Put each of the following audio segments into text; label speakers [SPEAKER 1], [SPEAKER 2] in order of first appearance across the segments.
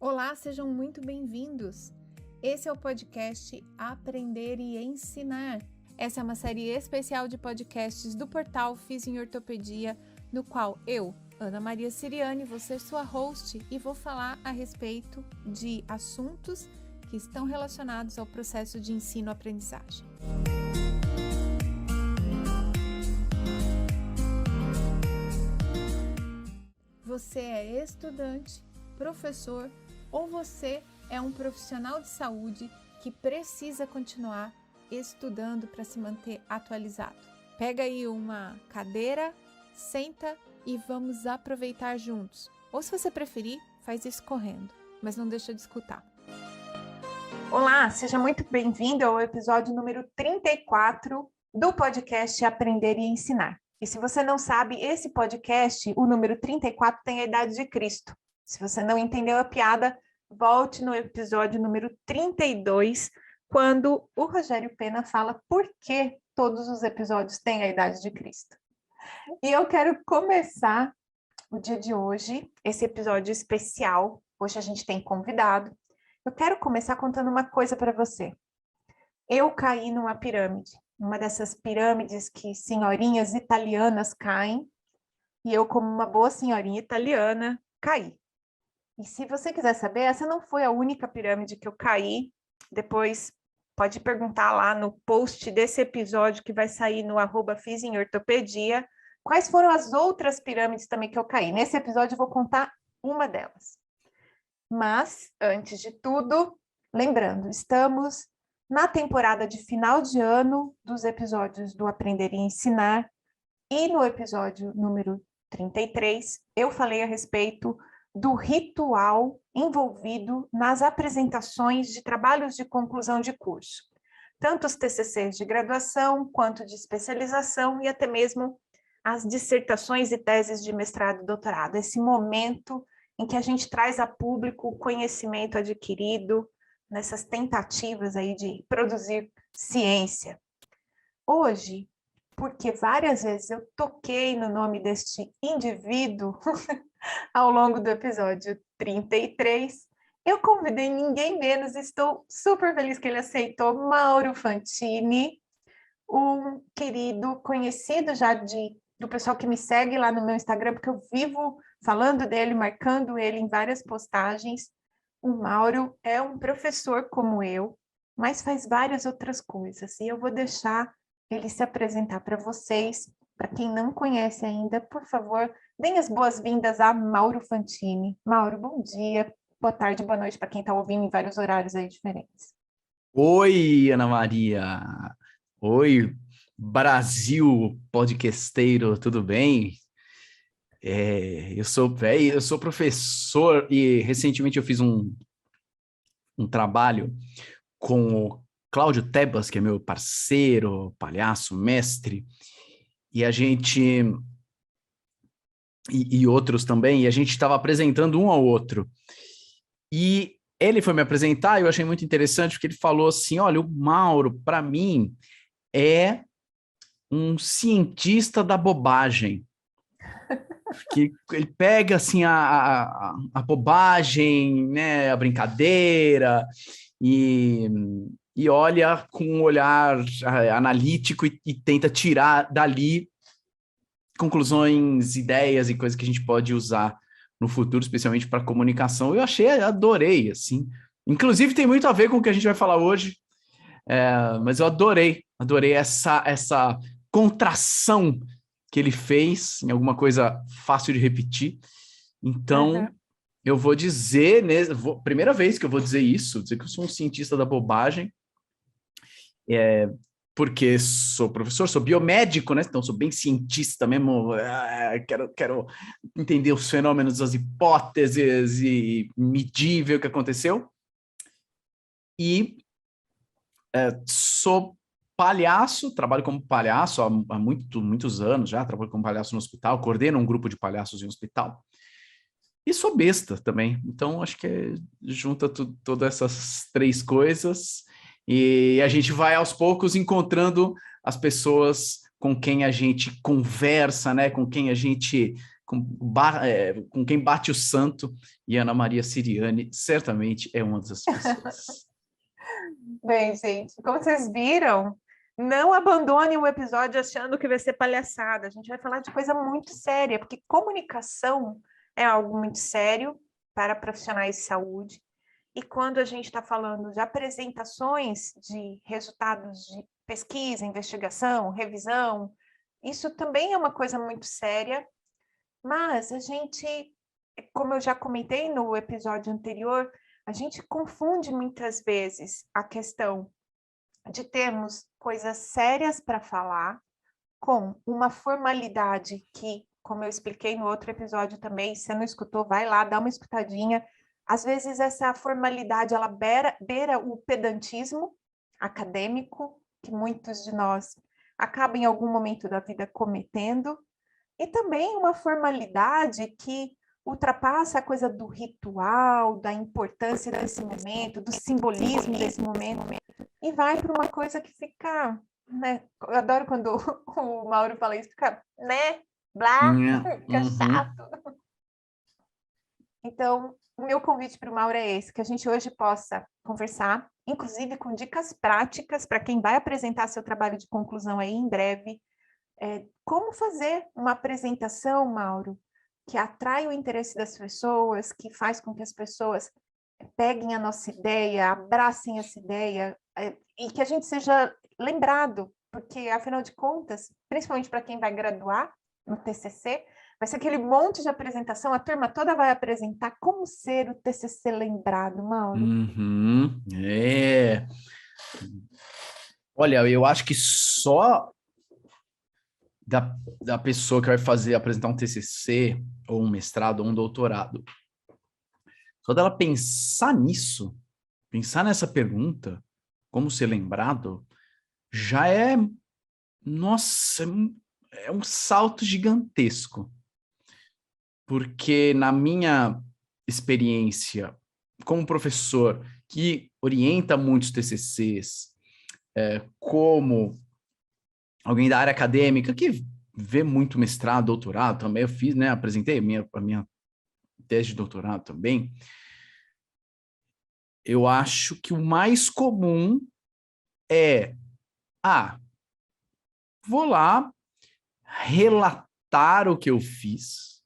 [SPEAKER 1] Olá, sejam muito bem-vindos! Esse é o podcast Aprender e Ensinar. Essa é uma série especial de podcasts do portal Fiz em Ortopedia, no qual eu, Ana Maria Siriani, vou ser sua host e vou falar a respeito de assuntos que estão relacionados ao processo de ensino-aprendizagem. Você é estudante, professor ou você é um profissional de saúde que precisa continuar estudando para se manter atualizado. Pega aí uma cadeira, senta e vamos aproveitar juntos. Ou se você preferir, faz isso correndo, mas não deixa de escutar. Olá, seja muito bem-vindo ao episódio número 34 do podcast Aprender e Ensinar. E se você não sabe, esse podcast, o número 34, tem a idade de Cristo. Se você não entendeu a piada, volte no episódio número 32, quando o Rogério Pena fala por que todos os episódios têm a idade de Cristo. E eu quero começar o dia de hoje, esse episódio especial. Hoje a gente tem convidado. Eu quero começar contando uma coisa para você. Eu caí numa pirâmide. Uma dessas pirâmides que senhorinhas italianas caem, e eu, como uma boa senhorinha italiana, caí. E se você quiser saber, essa não foi a única pirâmide que eu caí. Depois pode perguntar lá no post desse episódio que vai sair no @Fiz em Ortopedia, quais foram as outras pirâmides também que eu caí. Nesse episódio eu vou contar uma delas. Mas, antes de tudo, lembrando, estamos na temporada de final de ano dos episódios do Aprender e Ensinar, e no episódio número 33, eu falei a respeito do ritual envolvido nas apresentações de trabalhos de conclusão de curso. Tanto os TCCs de graduação, quanto de especialização, e até mesmo as dissertações e teses de mestrado e doutorado. Esse momento em que a gente traz a público o conhecimento adquirido, nessas tentativas aí de produzir ciência. Hoje, porque várias vezes eu toquei no nome deste indivíduo ao longo do episódio 33, eu convidei ninguém menos, estou super feliz que ele aceitou, Mauro Fantini, um querido conhecido já do pessoal que me segue lá no meu Instagram, porque eu vivo falando dele, marcando ele em várias postagens. O Mauro é um professor como eu, mas faz várias outras coisas. E eu vou deixar ele se apresentar para vocês. Para quem não conhece ainda, por favor, deem as boas-vindas a Mauro Fantini. Mauro, bom dia, boa tarde, boa noite para quem está ouvindo em vários horários aí diferentes.
[SPEAKER 2] Oi, Ana Maria. Oi, Brasil podcasteiro, tudo bem? Eu sou professor e recentemente eu fiz um trabalho com o Cláudio Tebas, que é meu parceiro, palhaço, mestre, e a gente e outros também, e a gente estava apresentando um ao outro. E ele foi me apresentar e eu achei muito interessante porque ele falou assim, olha, o Mauro, para mim, é um cientista da bobagem. Que ele pega assim a bobagem, né, a brincadeira, e olha com um olhar analítico e tenta tirar dali conclusões, ideias e coisas que a gente pode usar no futuro, especialmente para comunicação. Eu adorei, assim. Inclusive tem muito a ver com o que a gente vai falar hoje, mas eu adorei essa contração que ele fez em alguma coisa fácil de repetir. Então, eu vou dizer, primeira vez que eu vou dizer isso, dizer que eu sou um cientista da bobagem, porque sou professor, sou biomédico, né? Então sou bem cientista mesmo, quero entender os fenômenos, as hipóteses e medir, ver o que aconteceu. E sou palhaço, trabalho como palhaço há muitos anos já, trabalho como palhaço no hospital, coordeno um grupo de palhaços em um hospital. E sou besta também, então acho que junta todas essas três coisas e a gente vai aos poucos encontrando as pessoas com quem a gente conversa, né? Com quem a gente com quem bate o santo, e Ana Maria Siriani certamente é uma dessas pessoas.
[SPEAKER 1] Bem, gente, como vocês viram, não abandone o episódio achando que vai ser palhaçada. A gente vai falar de coisa muito séria, porque comunicação é algo muito sério para profissionais de saúde. E quando a gente está falando de apresentações de resultados de pesquisa, investigação, revisão, isso também é uma coisa muito séria. Mas a gente, como eu já comentei no episódio anterior, a gente confunde muitas vezes a questão de termos coisas sérias para falar com uma formalidade que, como eu expliquei no outro episódio também, se você não escutou, vai lá, dá uma escutadinha. Às vezes essa formalidade, ela beira o pedantismo acadêmico, que muitos de nós acabam em algum momento da vida cometendo, e também uma formalidade que ultrapassa a coisa do ritual, da importância desse momento, do simbolismo desse momento, e vai para uma coisa que fica, né? Eu adoro quando o Mauro fala isso, fica, né? Blá, fica chato. Então, o meu convite para o Mauro é esse, que a gente hoje possa conversar, inclusive com dicas práticas para quem vai apresentar seu trabalho de conclusão aí em breve. Como fazer uma apresentação, Mauro, que atrai o interesse das pessoas, que faz com que as pessoas peguem a nossa ideia, abracem essa ideia, e que a gente seja lembrado, porque, afinal de contas, principalmente para quem vai graduar no TCC, vai ser aquele monte de apresentação, a turma toda vai apresentar como ser o TCC lembrado, Mauro.
[SPEAKER 2] Olha, eu acho que só da pessoa que vai apresentar um TCC, ou um mestrado, ou um doutorado, só dela pensar nisso, pensar nessa pergunta, como ser lembrado, já é, nossa, é um salto gigantesco. Porque na minha experiência como professor que orienta muitos TCCs, como alguém da área acadêmica que vê muito mestrado, doutorado também, eu fiz, né, apresentei a minha tese de doutorado também, eu acho que o mais comum é, vou lá relatar o que eu fiz,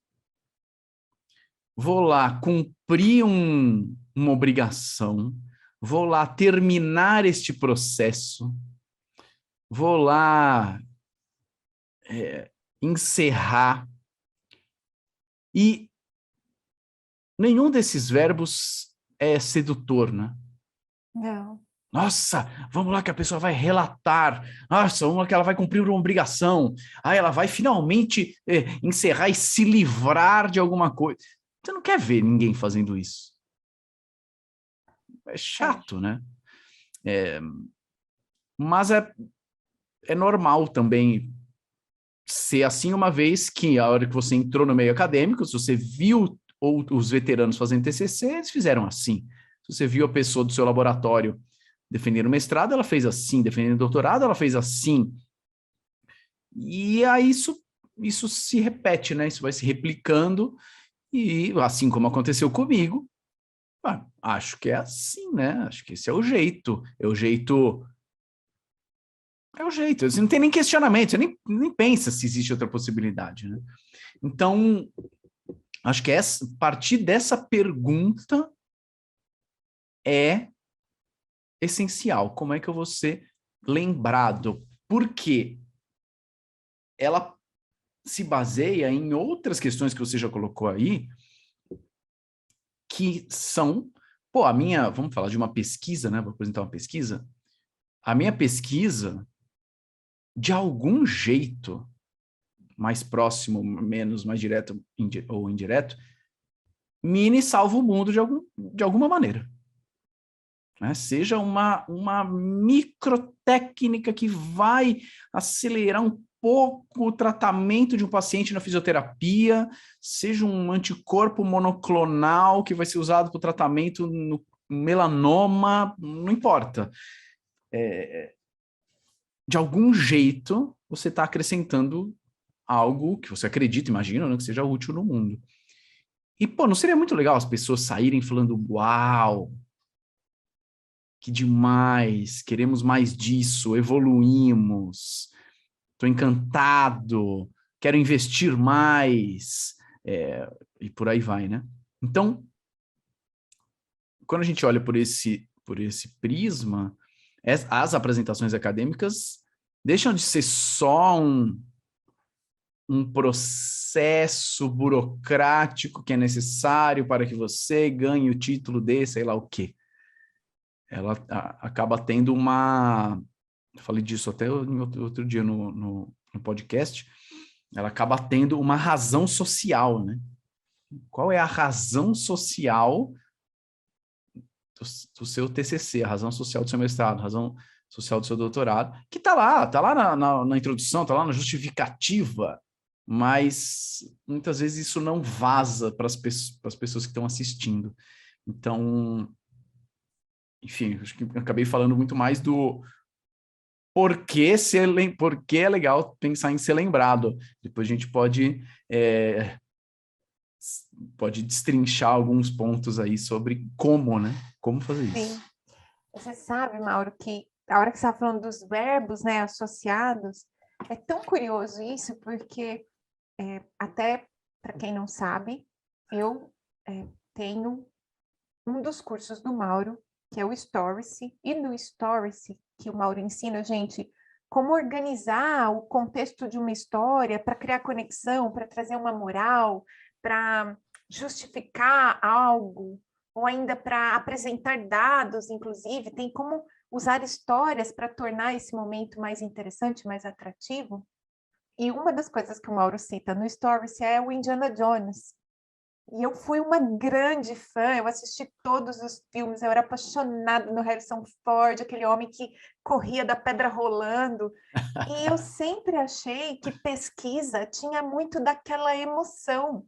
[SPEAKER 2] vou lá cumprir uma obrigação, vou lá terminar este processo, vou lá encerrar. E nenhum desses verbos é sedutor, né?
[SPEAKER 1] Não.
[SPEAKER 2] Nossa, vamos lá que a pessoa vai relatar. Nossa, vamos lá que ela vai cumprir uma obrigação. Aí ela vai finalmente encerrar e se livrar de alguma coisa. Você não quer ver ninguém fazendo isso. É chato, né? Mas é normal também ser assim, uma vez que a hora que você entrou no meio acadêmico, se você viu os veteranos fazendo TCC, eles fizeram assim. Se você viu a pessoa do seu laboratório defendendo mestrado, ela fez assim, defendendo doutorado, ela fez assim. E aí isso se repete, né? Isso vai se replicando, e assim como aconteceu comigo, acho que é assim, né? Acho que esse é o jeito. É o jeito. Você não tem nem questionamento, você nem pensa se existe outra possibilidade, né? Então, acho que partir dessa pergunta é essencial. Como é que eu vou ser lembrado? Porque ela se baseia em outras questões que você já colocou aí, que são, vamos falar de uma pesquisa, né? Vou apresentar uma pesquisa. A minha pesquisa, de algum jeito, mais próximo, menos, mais direto ou indireto, mini salva o mundo de alguma maneira. Né? Seja uma microtécnica que vai acelerar um pouco o tratamento de um paciente na fisioterapia, seja um anticorpo monoclonal que vai ser usado para o tratamento no melanoma, não importa. De algum jeito, você está acrescentando algo que você acredita, imagina, né, que seja útil no mundo. E, pô, não seria muito legal as pessoas saírem falando, uau, que demais, queremos mais disso, evoluímos, estou encantado, quero investir mais, e por aí vai, né? Então, quando a gente olha por esse prisma, as apresentações acadêmicas deixam de ser só um processo burocrático que é necessário para que você ganhe o título de sei lá o quê. Ela acaba tendo uma... Eu falei disso até outro dia no podcast. Ela acaba tendo uma razão social, né? Qual é a razão social do seu TCC, a razão social do seu mestrado, a razão social do seu doutorado, que está lá na introdução, está lá na justificativa, mas muitas vezes isso não vaza para as pessoas que estão assistindo. Então, enfim, acho que eu acabei falando muito mais do porquê é legal pensar em ser lembrado. Depois a gente pode destrinchar alguns pontos aí sobre como, né? Como fazer isso.
[SPEAKER 3] Sim. Você sabe, Mauro, que a hora que você está falando dos verbos, né, associados, é tão curioso isso, porque até para quem não sabe, eu tenho um dos cursos do Mauro, que é o Storyce, e no Storyce, que o Mauro ensina, gente, como organizar o contexto de uma história para criar conexão, para trazer uma moral, para justificar algo, ou ainda para apresentar dados, inclusive, tem como usar histórias para tornar esse momento mais interessante, mais atrativo. E uma das coisas que o Mauro cita no Stories é o Indiana Jones. E eu fui uma grande fã, eu assisti todos os filmes, eu era apaixonada no Harrison Ford, aquele homem que corria da pedra rolando. E eu sempre achei que pesquisa tinha muito daquela emoção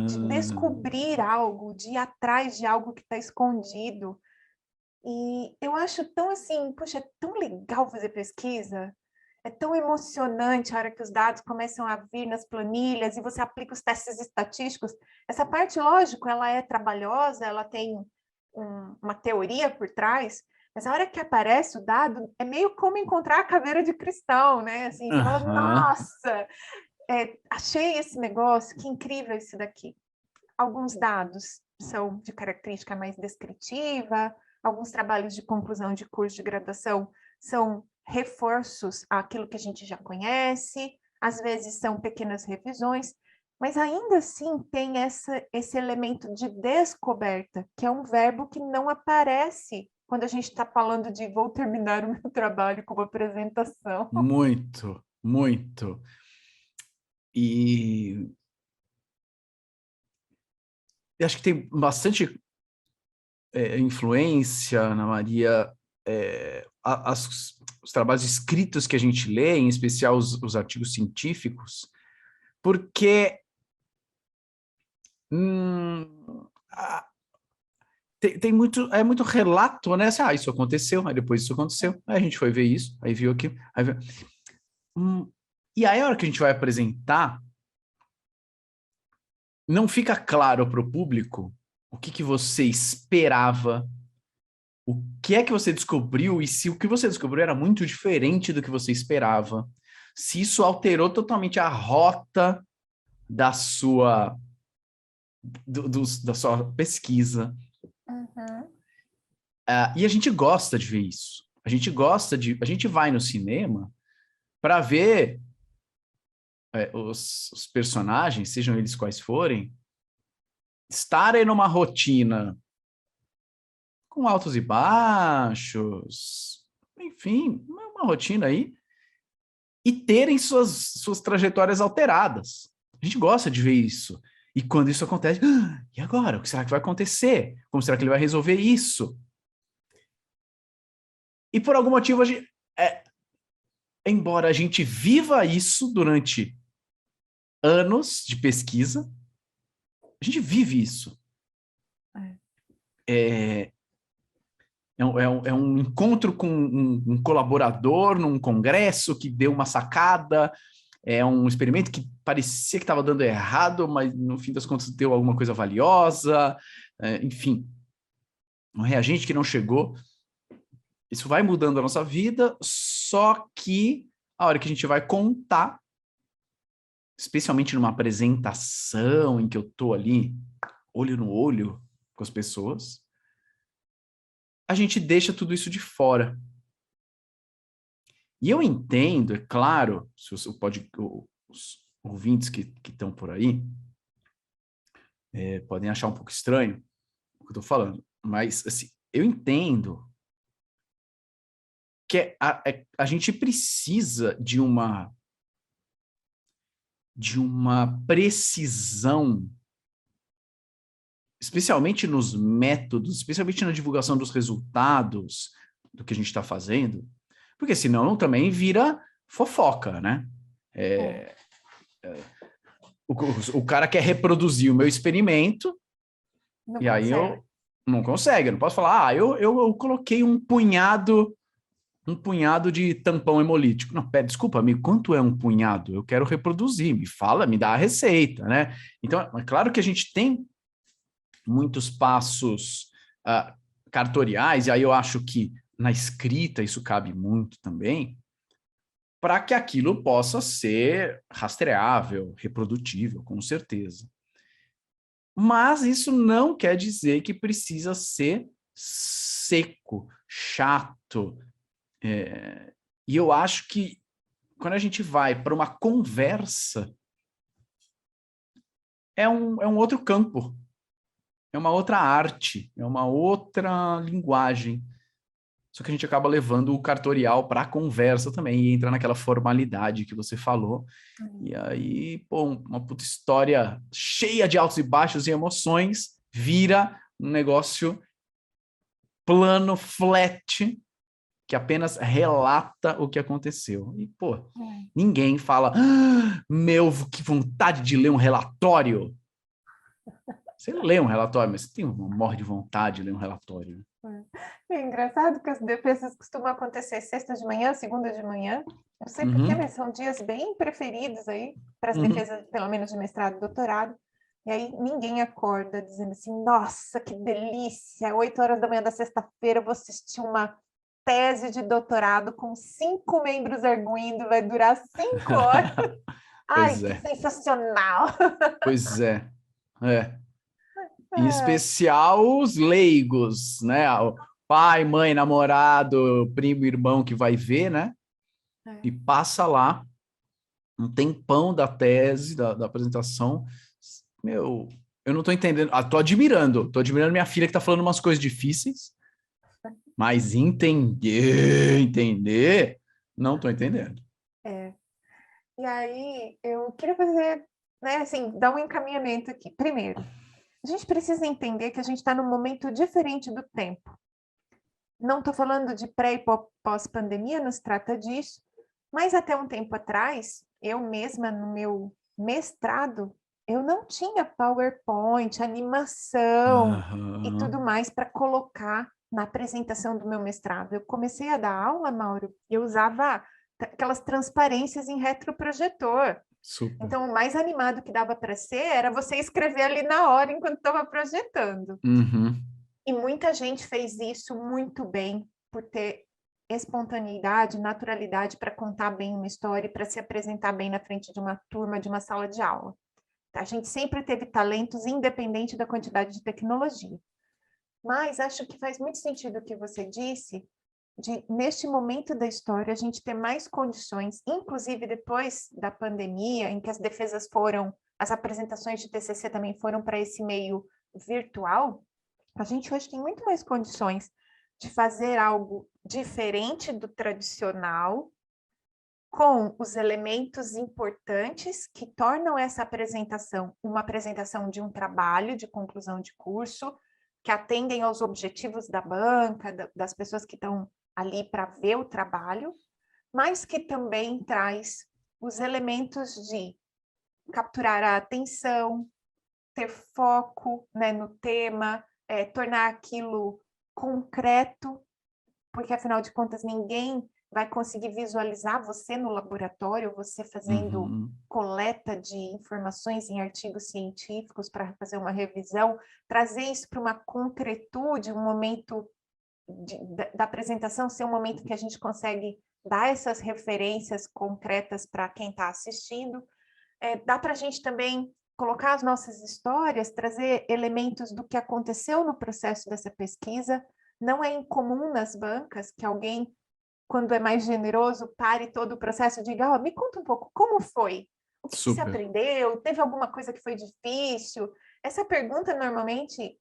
[SPEAKER 3] de descobrir algo, de ir atrás de algo que está escondido. E eu acho tão assim, puxa, é tão legal fazer pesquisa, é tão emocionante a hora que os dados começam a vir nas planilhas e você aplica os testes estatísticos. Essa parte, lógico, ela é trabalhosa, ela tem uma teoria por trás, mas a hora que aparece o dado, é meio como encontrar a caveira de cristal, né? Assim, você fala, nossa, achei esse negócio, que incrível esse daqui. Alguns dados são de característica mais descritiva, alguns trabalhos de conclusão de curso de graduação são reforços àquilo que a gente já conhece, às vezes são pequenas revisões, mas ainda assim tem esse elemento de descoberta, que é um verbo que não aparece quando a gente está falando de vou terminar o meu trabalho como apresentação.
[SPEAKER 2] Muito, muito. E eu acho que tem bastante influência, Ana Maria, os trabalhos escritos que a gente lê, em especial os artigos científicos, porque é muito relato, né? Assim, isso aconteceu, aí depois isso aconteceu, aí a gente foi ver isso, aí viu aquilo. E aí a hora que a gente vai apresentar, não fica claro para o público o que você esperava, o que é que você descobriu e se o que você descobriu era muito diferente do que você esperava, se isso alterou totalmente a rota da sua, da sua pesquisa.
[SPEAKER 3] Uhum.
[SPEAKER 2] E a gente gosta de ver isso. A gente vai no cinema para ver os personagens, sejam eles quais forem, estarem numa rotina com altos e baixos, enfim, uma rotina aí, e terem suas trajetórias alteradas. A gente gosta de ver isso. E quando isso acontece, e agora? O que será que vai acontecer? Como será que ele vai resolver isso? E por algum motivo, embora a gente viva isso durante anos de pesquisa, a gente vive isso. É um encontro com um colaborador num congresso que deu uma sacada, é um experimento que parecia que estava dando errado, mas no fim das contas deu alguma coisa valiosa, enfim, um reagente que não chegou. Isso vai mudando a nossa vida, só que a hora que a gente vai contar, especialmente numa apresentação em que eu estou ali, olho no olho com as pessoas, a gente deixa tudo isso de fora. E eu entendo, é claro, se você pode, os ouvintes que estão por aí podem achar um pouco estranho o que eu estou falando, mas assim, eu entendo que a gente precisa de uma precisão, especialmente nos métodos, especialmente na divulgação dos resultados do que a gente está fazendo, porque senão também vira fofoca, né? O cara quer reproduzir o meu experimento
[SPEAKER 3] Não
[SPEAKER 2] e aí
[SPEAKER 3] consegue.
[SPEAKER 2] eu não consegue, eu não posso falar, eu coloquei um punhado de tampão hemolítico. Não, pera, desculpa, amigo, quanto é um punhado? Eu quero reproduzir, me fala, me dá a receita, né? Então, é claro que a gente tem muitos passos cartoriais, e aí eu acho que na escrita isso cabe muito também, para que aquilo possa ser rastreável, reprodutível, com certeza. Mas isso não quer dizer que precisa ser seco, chato. E eu acho que quando a gente vai para uma conversa, é um outro campo, é uma outra arte, é uma outra linguagem. Só que a gente acaba levando o cartorial para a conversa também, e entra naquela formalidade que você falou. E aí, pô, uma puta história cheia de altos e baixos e emoções vira um negócio plano, flat, que apenas relata o que aconteceu. E, pô, ninguém fala, meu, que vontade de ler um relatório. Você lê um relatório, mas você tem uma morre de vontade de ler um relatório.
[SPEAKER 3] É engraçado que as defesas costumam acontecer sexta de manhã, segunda de manhã. Não sei porquê,
[SPEAKER 2] Uhum.
[SPEAKER 3] mas são dias bem preferidos aí para as
[SPEAKER 2] Uhum.
[SPEAKER 3] defesas, pelo menos de mestrado e doutorado. E aí ninguém acorda dizendo assim, nossa, que delícia, 8 horas da manhã da sexta-feira eu vou assistir uma tese de doutorado com 5 membros arguindo, vai durar 5 horas. Ai,
[SPEAKER 2] Pois
[SPEAKER 3] que
[SPEAKER 2] é,
[SPEAKER 3] sensacional!
[SPEAKER 2] pois é. Em especial os leigos, né? O pai, mãe, namorado, primo, irmão que vai ver, né? E passa lá um tempão da tese, da apresentação. Meu, eu não tô entendendo. Tô admirando minha filha que tá falando umas coisas difíceis, mas entender, não tô entendendo.
[SPEAKER 3] E aí eu queria fazer, né, assim, dar um encaminhamento aqui. Primeiro, a gente precisa entender que a gente está num momento diferente do tempo. Não estou falando de pré e pós-pandemia, não se trata disso, mas até um tempo atrás, eu mesma, no meu mestrado, eu não tinha PowerPoint, animação e tudo mais para colocar na apresentação do meu mestrado. Eu comecei a dar aula, Mauro, e eu usava aquelas transparências em retroprojetor.
[SPEAKER 2] Super.
[SPEAKER 3] Então, o mais animado que dava para ser era você escrever ali na hora enquanto estava projetando.
[SPEAKER 2] Uhum.
[SPEAKER 3] E muita gente fez isso muito bem, por ter espontaneidade, naturalidade para contar bem uma história e para se apresentar bem na frente de uma turma, de uma sala de aula. A gente sempre teve talentos independente da quantidade de tecnologia. Mas acho que faz muito sentido o que você disse, de, neste momento da história, a gente ter mais condições, inclusive depois da pandemia, em que as defesas foram, as apresentações de TCC também foram para esse meio virtual, a gente hoje tem muito mais condições de fazer algo diferente do tradicional, com os elementos importantes que tornam essa apresentação uma apresentação de um trabalho de conclusão de curso, que atendem aos objetivos da banca, das pessoas que estão ali para ver o trabalho, mas que também traz os elementos de capturar a atenção, ter foco, né, no tema, tornar aquilo concreto, porque afinal de contas ninguém vai conseguir visualizar você no laboratório, você fazendo coleta de informações em artigos científicos para fazer uma revisão, trazer isso para uma concretude, um momento da apresentação ser um momento que a gente consegue dar essas referências concretas para quem está assistindo. Dá para a gente também colocar as nossas histórias, trazer elementos do que aconteceu no processo dessa pesquisa. Não é incomum nas bancas que alguém, quando é mais generoso, pare todo o processo e diga, me conta um pouco, como foi? O que você aprendeu? Teve alguma coisa que foi difícil? Essa pergunta, normalmente,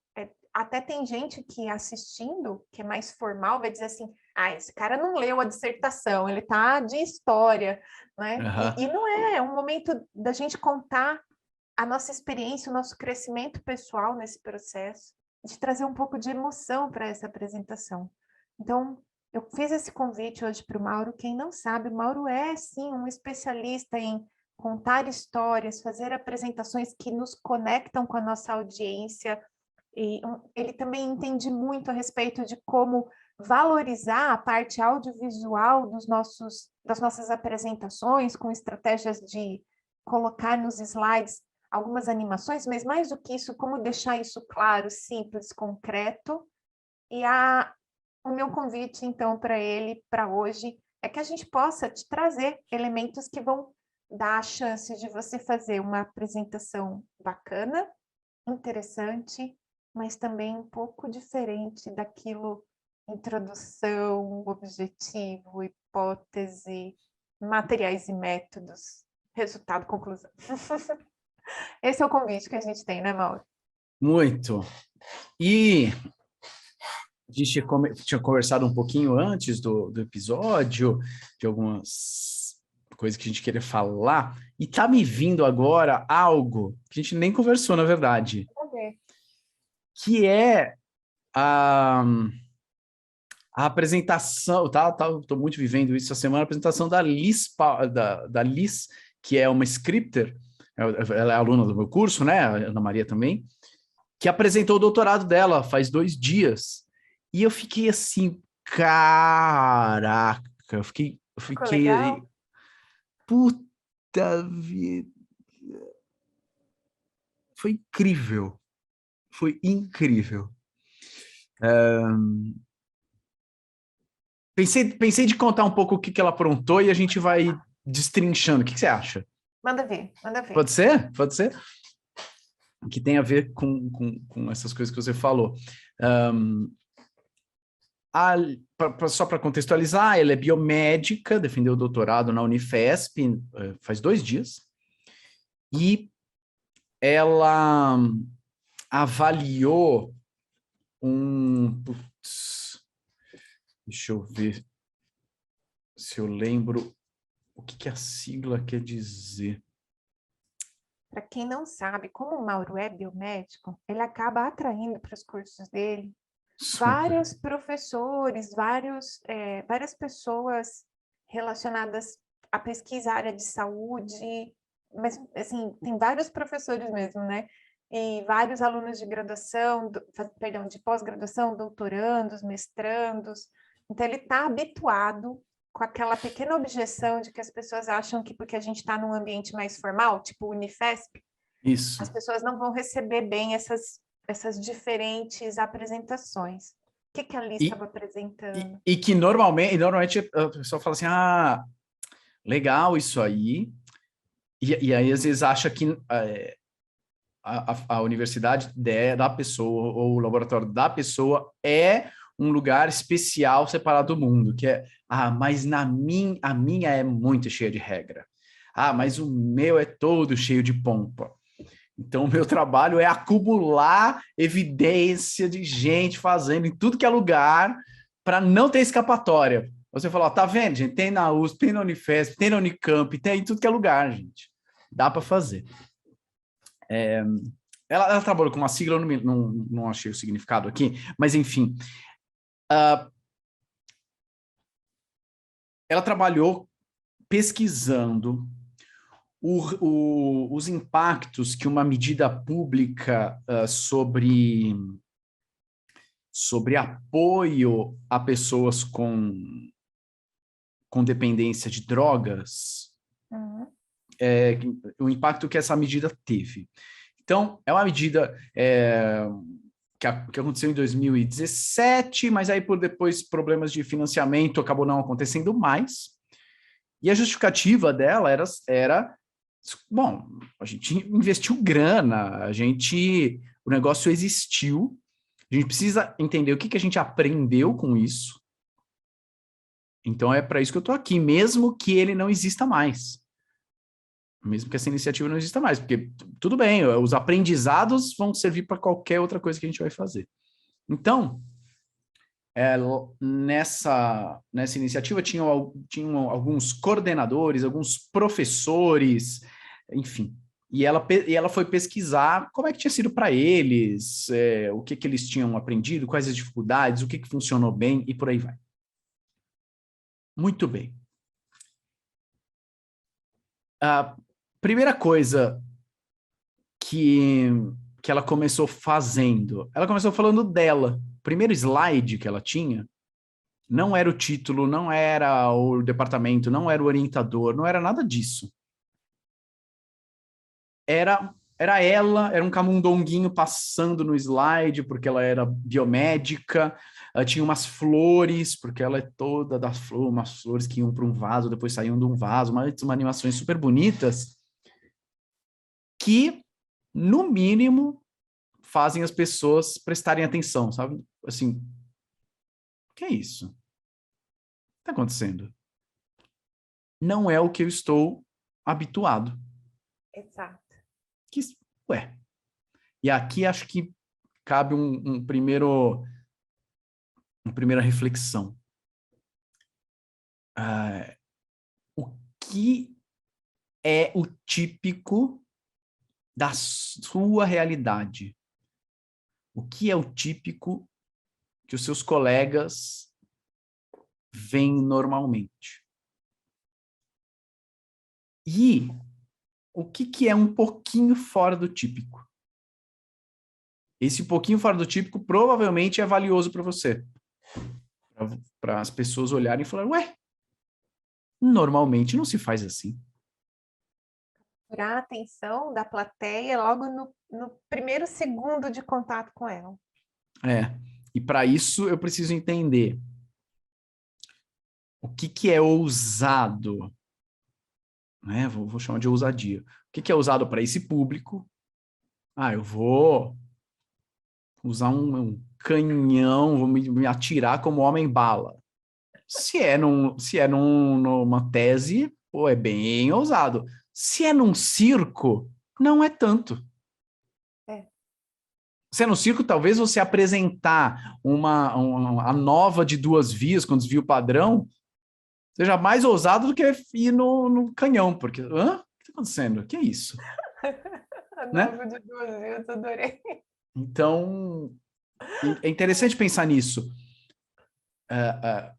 [SPEAKER 3] até tem gente que assistindo, que é mais formal, vai dizer assim, esse cara não leu a dissertação, ele tá de história, né? E não é um momento da gente contar a nossa experiência, o nosso crescimento pessoal nesse processo, de trazer um pouco de emoção para essa apresentação. Então, eu fiz esse convite hoje para o Mauro. Quem não sabe, o Mauro é, sim, um especialista em contar histórias, fazer apresentações que nos conectam com a nossa audiência. E ele também entende muito a respeito de como valorizar a parte audiovisual das nossas apresentações, com estratégias de colocar nos slides algumas animações, mas mais do que isso, como deixar isso claro, simples, concreto. E o meu convite, então, para ele, para hoje, é que a gente possa te trazer elementos que vão dar a chance de você fazer uma apresentação bacana, interessante, mas também um pouco diferente daquilo, introdução, objetivo, hipótese, materiais e métodos, resultado, conclusão. Esse é o convite que a gente tem, né, Mauro?
[SPEAKER 2] Muito. E a gente tinha conversado um pouquinho antes do episódio, de algumas coisas que a gente queria falar, e tá me vindo agora algo que a gente nem conversou, na verdade, que é a apresentação, tô muito vivendo isso essa semana, a apresentação da Liz, da Liz, que é uma scripter, ela é aluna do meu curso, né, a Ana Maria também, que apresentou o doutorado dela faz 2 dias. E eu fiquei assim, caraca, eu fiquei puta vida. Foi incrível. Foi incrível. Pensei de contar um pouco o que ela aprontou e a gente vai destrinchando. O que você acha?
[SPEAKER 3] Manda ver, manda ver.
[SPEAKER 2] Pode ser? Pode ser? Que tem a ver com essas coisas que você falou. Só para contextualizar, ela é biomédica, defendeu o doutorado na Unifesp faz 2 dias, e ela avaliou deixa eu ver se eu lembro o que a sigla quer dizer.
[SPEAKER 3] Para quem não sabe, como o Mauro é biomédico, ele acaba atraindo para os cursos dele vários professores, várias pessoas relacionadas à pesquisa, área de saúde, mas, assim, tem vários professores mesmo, né? E vários alunos de graduação, de pós-graduação, doutorandos, mestrandos. Então, ele está habituado com aquela pequena objeção de que as pessoas acham que porque a gente está num ambiente mais formal, tipo Unifesp,
[SPEAKER 2] Isso.
[SPEAKER 3] as pessoas não vão receber bem essas diferentes apresentações. O que a Liz estava apresentando?
[SPEAKER 2] E que normalmente a pessoa fala assim, legal isso aí, e aí às vezes acha que a universidade da pessoa ou o laboratório da pessoa é um lugar especial separado do mundo, que é, mas a minha é muito cheia de regra. Mas o meu é todo cheio de pompa. Então, o meu trabalho é acumular evidência de gente fazendo em tudo que é lugar para não ter escapatória. Você falou, tá vendo, gente? Tem na USP, tem na Unifesp, tem na Unicamp, tem em tudo que é lugar, gente. Dá para fazer. Ela trabalhou com uma sigla, eu não achei o significado aqui, mas enfim. Ela trabalhou pesquisando os impactos que uma medida pública sobre apoio a pessoas com com dependência de drogas, o impacto que essa medida teve. Então, é uma medida que aconteceu em 2017, mas aí por depois problemas de financiamento acabou não acontecendo mais. E a justificativa dela era bom, a gente investiu grana, o negócio existiu, a gente precisa entender o que a gente aprendeu com isso. Então é para isso que eu estou aqui, mesmo que ele não exista mais. Mesmo que essa iniciativa não exista mais, porque tudo bem, os aprendizados vão servir para qualquer outra coisa que a gente vai fazer. Então, nessa iniciativa tinham alguns coordenadores, alguns professores, enfim. E ela foi pesquisar como é que tinha sido para eles, o que eles tinham aprendido, quais as dificuldades, o que funcionou bem e por aí vai. Muito bem. A primeira coisa que ela começou fazendo, ela começou falando dela. O primeiro slide que ela tinha não era o título, não era o departamento, não era o orientador, não era nada disso. Era ela, era um camundonguinho passando no slide, porque ela era biomédica, ela tinha umas flores, porque ela é toda das flores, umas flores que iam para um vaso, depois saíam de um vaso, umas animações super bonitas, que, no mínimo, fazem as pessoas prestarem atenção, sabe? Assim, o que é isso? O que está acontecendo? Não é o que eu estou habituado.
[SPEAKER 3] Exato.
[SPEAKER 2] Ué. E aqui acho que cabe uma primeira reflexão. O que é o típico da sua realidade? O que é o típico que os seus colegas veem normalmente? E o que é um pouquinho fora do típico? Esse pouquinho fora do típico provavelmente é valioso para você. Para as pessoas olharem e falarem, ué, normalmente não se faz assim.
[SPEAKER 3] Capturar a atenção da plateia logo no primeiro segundo de contato com ela.
[SPEAKER 2] E para isso eu preciso entender o que é ousado, né? Vou chamar de ousadia. O que é ousado para esse público? Eu vou usar um canhão, vou me atirar como homem-bala. Se é numa tese, pô, é bem ousado. Se é num circo, não é tanto. Se é no circo, talvez você apresentar a nova de 2 vias, com desvio padrão, seja mais ousado do que ir no canhão, porque... O que está acontecendo? O que é isso?
[SPEAKER 3] A
[SPEAKER 2] Né?
[SPEAKER 3] nova de 2 vias, adorei.
[SPEAKER 2] Então, é interessante pensar nisso.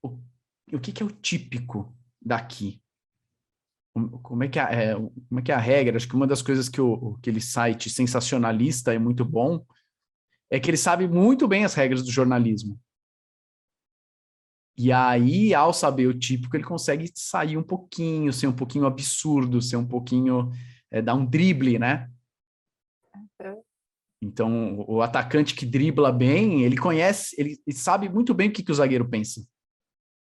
[SPEAKER 2] O que é o típico daqui? Como é que é a regra? Acho que uma das coisas que aquele site sensacionalista é muito bom é que ele sabe muito bem as regras do jornalismo. E aí, ao saber o típico, ele consegue sair um pouquinho, ser um pouquinho absurdo, ser um pouquinho... dar um drible, né? Então, o atacante que dribla bem, ele sabe muito bem o que o zagueiro pensa.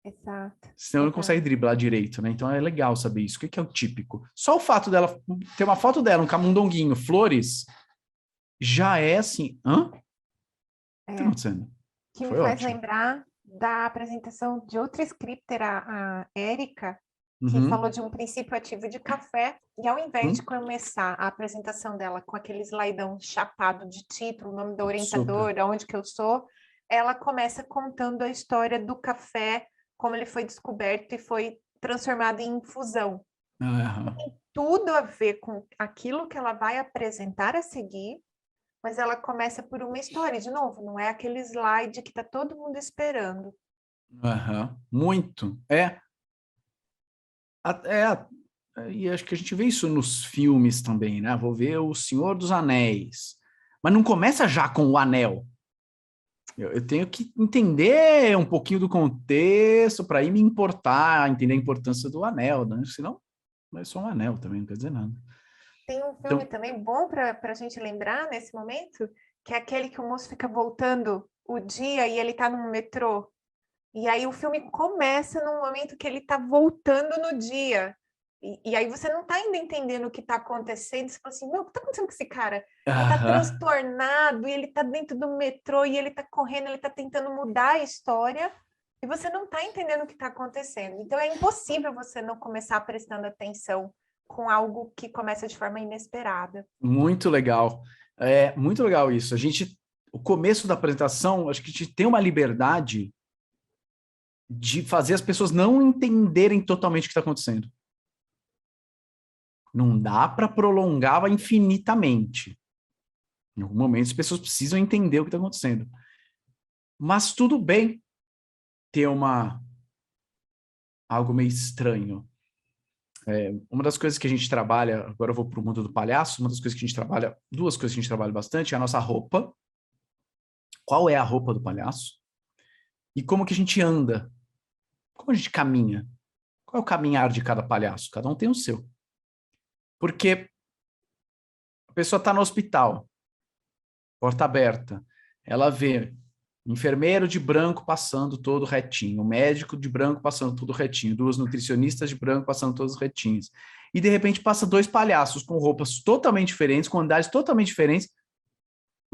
[SPEAKER 3] Exato.
[SPEAKER 2] Senão ele não consegue driblar direito, né? Então é legal saber isso. O que é o típico? Só o fato dela ter uma foto dela, um camundonguinho, flores, já é assim, hã? O que está acontecendo?
[SPEAKER 3] Que
[SPEAKER 2] Foi
[SPEAKER 3] me faz
[SPEAKER 2] ótimo.
[SPEAKER 3] lembrar da apresentação de outra scripter, a Érica, que
[SPEAKER 2] Uhum.
[SPEAKER 3] falou de um princípio ativo de café, e ao invés de começar a apresentação dela com aquele slaidão chapado de título, o nome do orientador,
[SPEAKER 2] Super.
[SPEAKER 3] aonde que eu sou, ela começa contando a história do café, como ele foi descoberto e foi transformado em infusão.
[SPEAKER 2] Uhum.
[SPEAKER 3] Tem tudo a ver com aquilo que ela vai apresentar a seguir, mas ela começa por uma história, de novo, não é aquele slide que está todo mundo esperando.
[SPEAKER 2] Uhum. Muito. E acho que a gente vê isso nos filmes também, né? Vou ver O Senhor dos Anéis. Mas não começa já com o anel. Eu tenho que entender um pouquinho do contexto para ir me importar, entender a importância do anel, né? Senão, é só um anel também, não quer dizer nada.
[SPEAKER 3] Tem um filme
[SPEAKER 2] Então,
[SPEAKER 3] também bom para a gente lembrar nesse momento, que é aquele que o moço fica voltando o dia e ele tá no metrô. E aí o filme começa num momento que ele tá voltando no dia. E aí você não tá ainda entendendo o que tá acontecendo. Você fala assim, meu, o que tá acontecendo com esse cara? Ele tá
[SPEAKER 2] aham,
[SPEAKER 3] transtornado, e ele tá dentro do metrô, e ele tá correndo, ele tá tentando mudar a história, e você não tá entendendo o que tá acontecendo. Então é impossível você não começar prestando atenção com algo que começa de forma inesperada.
[SPEAKER 2] muito legal. É muito legal isso. O começo da apresentação, acho que a gente tem uma liberdade de fazer as pessoas não entenderem totalmente o que está acontecendo. Não dá para prolongar infinitamente. Em algum momento as pessoas precisam entender o que está acontecendo. Mas tudo bem ter algo meio estranho. Uma das coisas que a gente trabalha, agora eu vou para o mundo do palhaço, uma das coisas que a gente trabalha, duas coisas que a gente trabalha bastante é a nossa roupa. Qual é a roupa do palhaço? E como que a gente anda? Como a gente caminha? Qual é o caminhar de cada palhaço? Cada um tem o seu. Porque a pessoa está no hospital, porta aberta, ela vê enfermeiro de branco passando todo retinho, médico de branco passando tudo retinho, duas nutricionistas de branco passando todos retinhos. E de repente passa dois palhaços com roupas totalmente diferentes, com andares totalmente diferentes.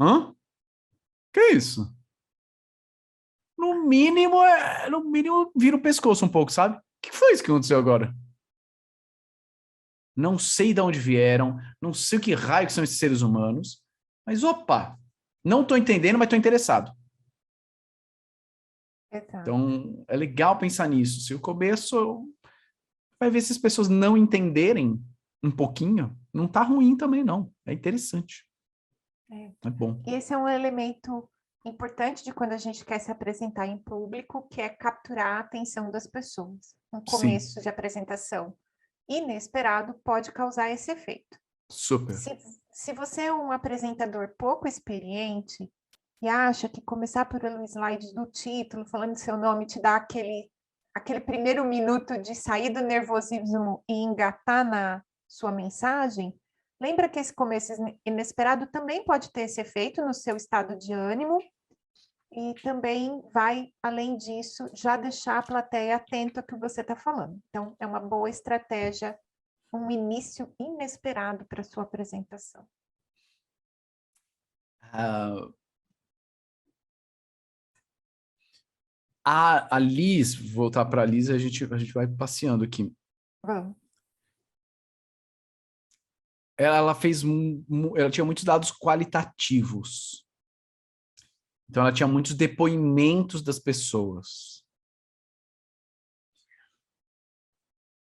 [SPEAKER 2] Hã? Que isso? No mínimo, vira o pescoço um pouco, sabe? O que foi isso que aconteceu agora? Não sei de onde vieram, não sei o que raio que são esses seres humanos, mas opa, não estou entendendo, mas estou interessado.
[SPEAKER 3] Exato.
[SPEAKER 2] Então, é legal pensar nisso. Se o começo vai ver se as pessoas não entenderem um pouquinho, não tá ruim também, não. É interessante.
[SPEAKER 3] É.
[SPEAKER 2] É bom.
[SPEAKER 3] E esse é um elemento importante de quando a gente quer se apresentar em público, que é capturar a atenção das pessoas. Um
[SPEAKER 2] Sim,
[SPEAKER 3] começo de apresentação inesperado pode causar esse efeito.
[SPEAKER 2] super.
[SPEAKER 3] Se você é um apresentador pouco experiente e acha que começar por um slide do título, falando seu nome, te dá aquele primeiro minuto de sair do nervosismo e engatar na sua mensagem, lembra que esse começo inesperado também pode ter esse efeito no seu estado de ânimo e também vai, além disso, já deixar a plateia atenta ao que você está falando. Então, é uma boa estratégia, um início inesperado para a sua apresentação.
[SPEAKER 2] Uh, a Liz, voltar para a Liz, a gente vai passeando aqui.
[SPEAKER 3] Vamos.
[SPEAKER 2] Ela fez, ela tinha muitos dados qualitativos. Então, ela tinha muitos depoimentos das pessoas.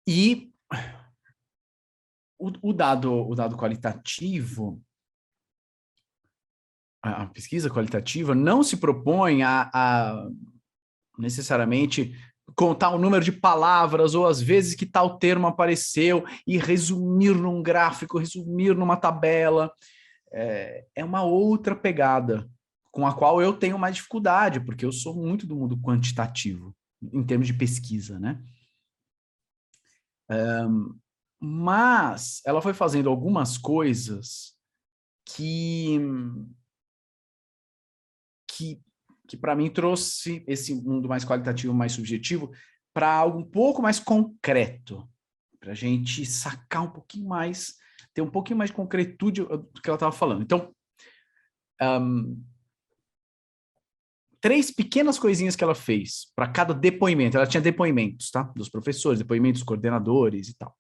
[SPEAKER 2] E o dado qualitativo, a pesquisa qualitativa, não se propõe a necessariamente contar o número de palavras ou as vezes que tal termo apareceu e resumir num gráfico, resumir numa tabela. É uma outra pegada com a qual eu tenho mais dificuldade, porque eu sou muito do mundo quantitativo, em termos de pesquisa, né? Mas ela foi fazendo algumas coisas que que para mim trouxe esse mundo mais qualitativo, mais subjetivo, para algo um pouco mais concreto, para a gente sacar um pouquinho mais, ter um pouquinho mais de concretude do que ela estava falando. Então, 3 pequenas coisinhas que ela fez para cada depoimento. Ela tinha depoimentos, tá? Dos professores, depoimentos dos coordenadores e tal.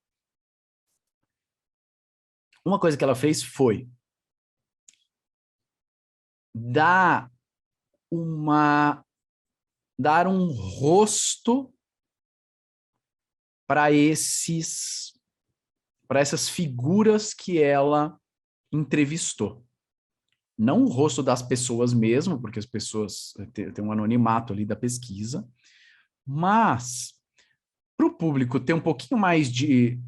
[SPEAKER 2] Uma coisa que ela fez foi dar um rosto para essas figuras que ela entrevistou. Não o rosto das pessoas mesmo, porque as pessoas têm um anonimato ali da pesquisa, mas para o público ter um pouquinho mais de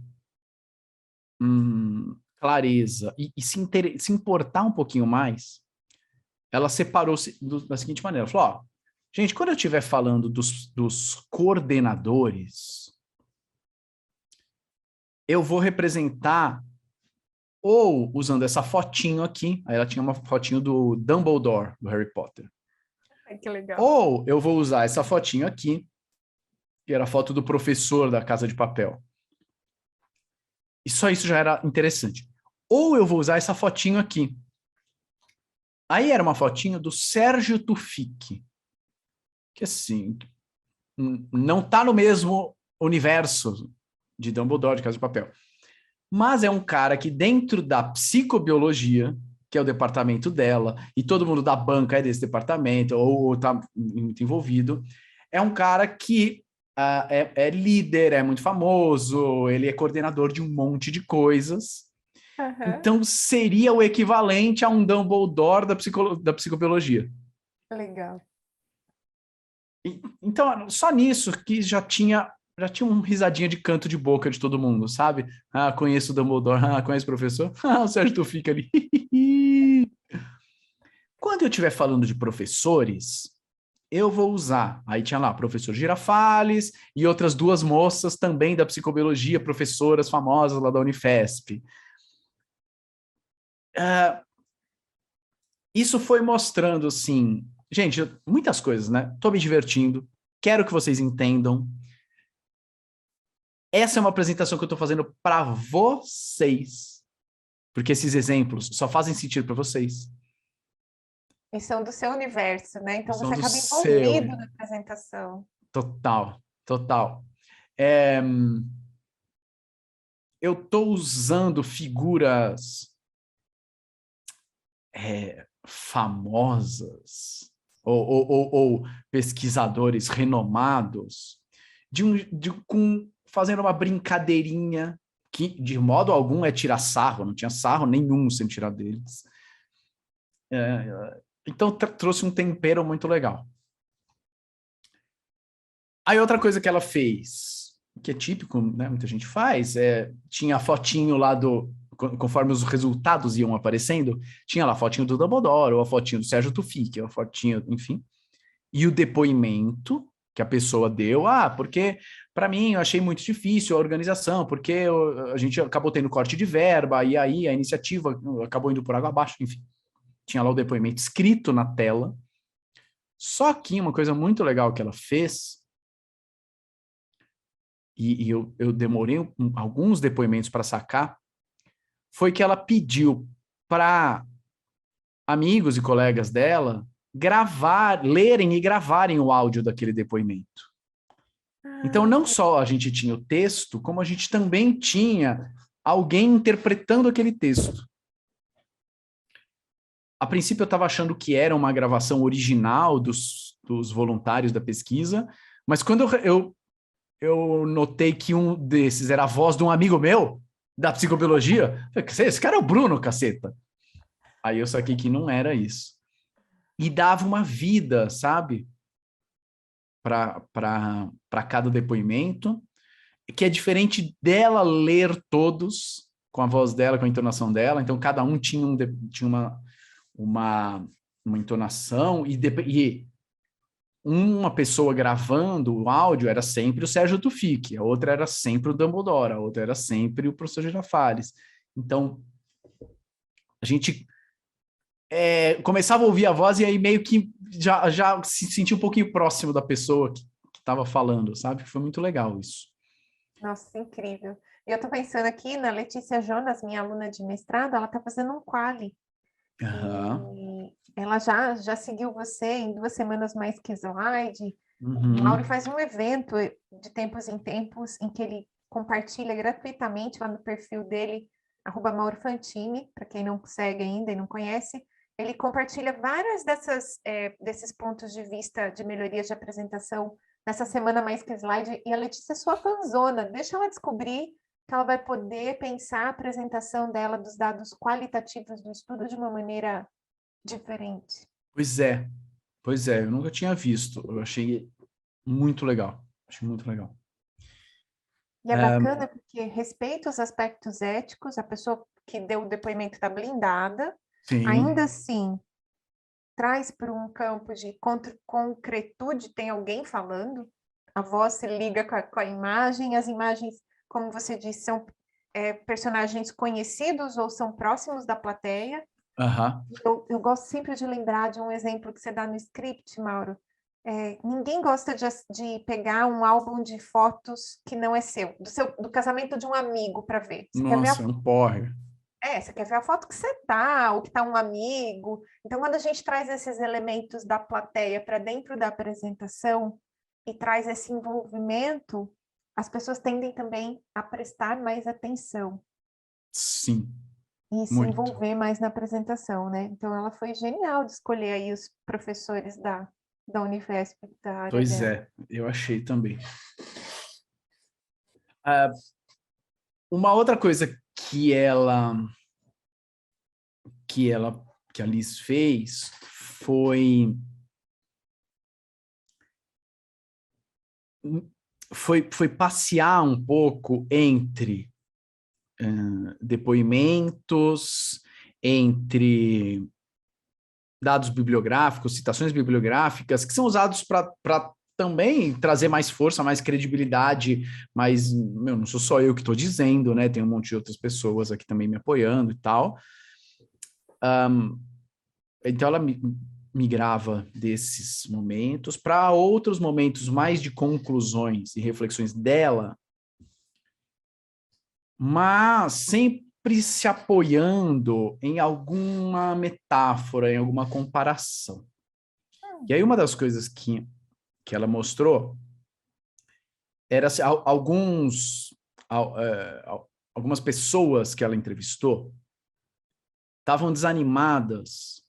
[SPEAKER 2] clareza e se importar um pouquinho mais, ela separou da seguinte maneira, ela falou, ó, gente, quando eu estiver falando dos coordenadores, eu vou representar ou usando essa fotinho aqui, aí ela tinha uma fotinho do Dumbledore, do Harry Potter.
[SPEAKER 3] Ai, que legal.
[SPEAKER 2] Ou eu vou usar essa fotinho aqui, que era a foto do professor da Casa de Papel. E só isso já era interessante. Ou eu vou usar essa fotinho aqui. Aí era uma fotinho do Sérgio Tufik, que assim, não tá no mesmo universo de Dumbledore, de Casa de Papel. Mas é um cara que dentro da psicobiologia, que é o departamento dela, e todo mundo da banca é desse departamento, ou tá muito envolvido, é um cara que é líder, é muito famoso, ele é coordenador de um monte de coisas. Então seria o equivalente a um Dumbledore da psicobiologia.
[SPEAKER 3] Legal.
[SPEAKER 2] Então, só nisso que já tinha uma risadinha de canto de boca de todo mundo, sabe? Ah, conheço o Dumbledore, ah, conheço o professor, ah, o Sérgio tu fica ali. Quando eu estiver falando de professores, eu vou usar, aí tinha lá professor Girafales e outras duas moças também da psicobiologia, professoras famosas lá da Unifesp. Isso foi mostrando, assim, gente, muitas coisas, né? Tô me divertindo, quero que vocês entendam. Essa é uma apresentação que eu estou fazendo para vocês, porque esses exemplos só fazem sentido para vocês.
[SPEAKER 3] E são do seu universo, né? Então
[SPEAKER 2] São
[SPEAKER 3] você
[SPEAKER 2] do
[SPEAKER 3] acaba
[SPEAKER 2] seu.
[SPEAKER 3] envolvido na apresentação.
[SPEAKER 2] Total, total. Eu estou usando figuras famosas ou pesquisadores renomados fazendo uma brincadeirinha que, de modo algum, é tirar sarro, não tinha sarro nenhum sem tirar deles. Então, trouxe um tempero muito legal. Aí, outra coisa que ela fez, que é típico, né, muita gente faz, tinha a fotinho lá conforme os resultados iam aparecendo, tinha lá a fotinho do Dumbledore, ou a fotinho do Sérgio Tufik, a fotinho, enfim. E o depoimento que a pessoa deu, porque para mim eu achei muito difícil a organização, porque a gente acabou tendo corte de verba, e aí a iniciativa acabou indo por água abaixo, enfim. Tinha lá o depoimento escrito na tela. Só que uma coisa muito legal que ela fez, e eu demorei alguns depoimentos para sacar, foi que ela pediu para amigos e colegas dela lerem e gravarem o áudio daquele depoimento. Então, não só a gente tinha o texto, como a gente também tinha alguém interpretando aquele texto. A princípio, eu estava achando que era uma gravação original dos voluntários da pesquisa, mas quando eu notei que um desses era a voz de um amigo meu, da psicobiologia, eu falei, esse cara é o Bruno, caceta. Aí eu saquei que não era isso. E dava uma vida, sabe? Para cada depoimento, que é diferente dela ler todos com a voz dela, com a entonação dela. Então, cada um tinha uma entonação e uma pessoa gravando o áudio era sempre o Sérgio Tufik, a outra era sempre o Dumbledore, a outra era sempre o professor Girafales. Então, a gente começava a ouvir a voz e aí meio que já se sentia um pouquinho próximo da pessoa que estava falando, sabe? Foi muito legal isso.
[SPEAKER 3] Nossa, incrível. E eu estou pensando aqui na Letícia Jonas, minha aluna de mestrado, ela está fazendo um quali. E ela já seguiu você em 2 semanas mais que slide. O Mauro faz um evento de tempos em tempos em que ele compartilha gratuitamente lá no perfil dele, @maurofantini, para quem não segue ainda e não conhece. Ele compartilha várias desses pontos de vista de melhorias de apresentação nessa semana mais que slide, e a Letícia é sua fanzona, deixa ela descobrir que ela vai poder pensar a apresentação dela dos dados qualitativos do estudo de uma maneira diferente.
[SPEAKER 2] Pois é, eu nunca tinha visto, eu achei muito legal,
[SPEAKER 3] E é bacana porque respeita os aspectos éticos, a pessoa que deu o depoimento está blindada,
[SPEAKER 2] Sim.
[SPEAKER 3] ainda assim traz para um campo de concretude, tem alguém falando, a voz se liga com a imagem, as imagens, como você disse, são personagens conhecidos ou são próximos da plateia. Eu gosto sempre de lembrar de um exemplo que você dá no script, Mauro. Ninguém gosta de pegar um álbum de fotos que não é seu, do casamento de um amigo para ver. Você quer ver
[SPEAKER 2] Nossa, é um porre.
[SPEAKER 3] você quer ver a foto que você tá, ou que tá um amigo. Então, quando a gente traz esses elementos da plateia para dentro da apresentação e traz esse envolvimento, as pessoas tendem também a prestar mais atenção.
[SPEAKER 2] Sim.
[SPEAKER 3] E se
[SPEAKER 2] Muito.
[SPEAKER 3] envolver mais na apresentação, né? Então, ela foi genial de escolher aí os professores da Unifesp, da área
[SPEAKER 2] Pois
[SPEAKER 3] dela.
[SPEAKER 2] é, eu achei também. Uma outra coisa que a Liz fez foi passear um pouco entre depoimentos, entre dados bibliográficos, citações bibliográficas, que são usados para também trazer mais força, mais credibilidade, mas não sou só eu que estou dizendo, né? Tem um monte de outras pessoas aqui também me apoiando e tal. Então ela migrava desses momentos para outros momentos mais de conclusões e reflexões dela, mas sempre se apoiando em alguma metáfora, em alguma comparação. E aí uma das coisas que ela mostrou era assim, algumas pessoas que ela entrevistou estavam desanimadas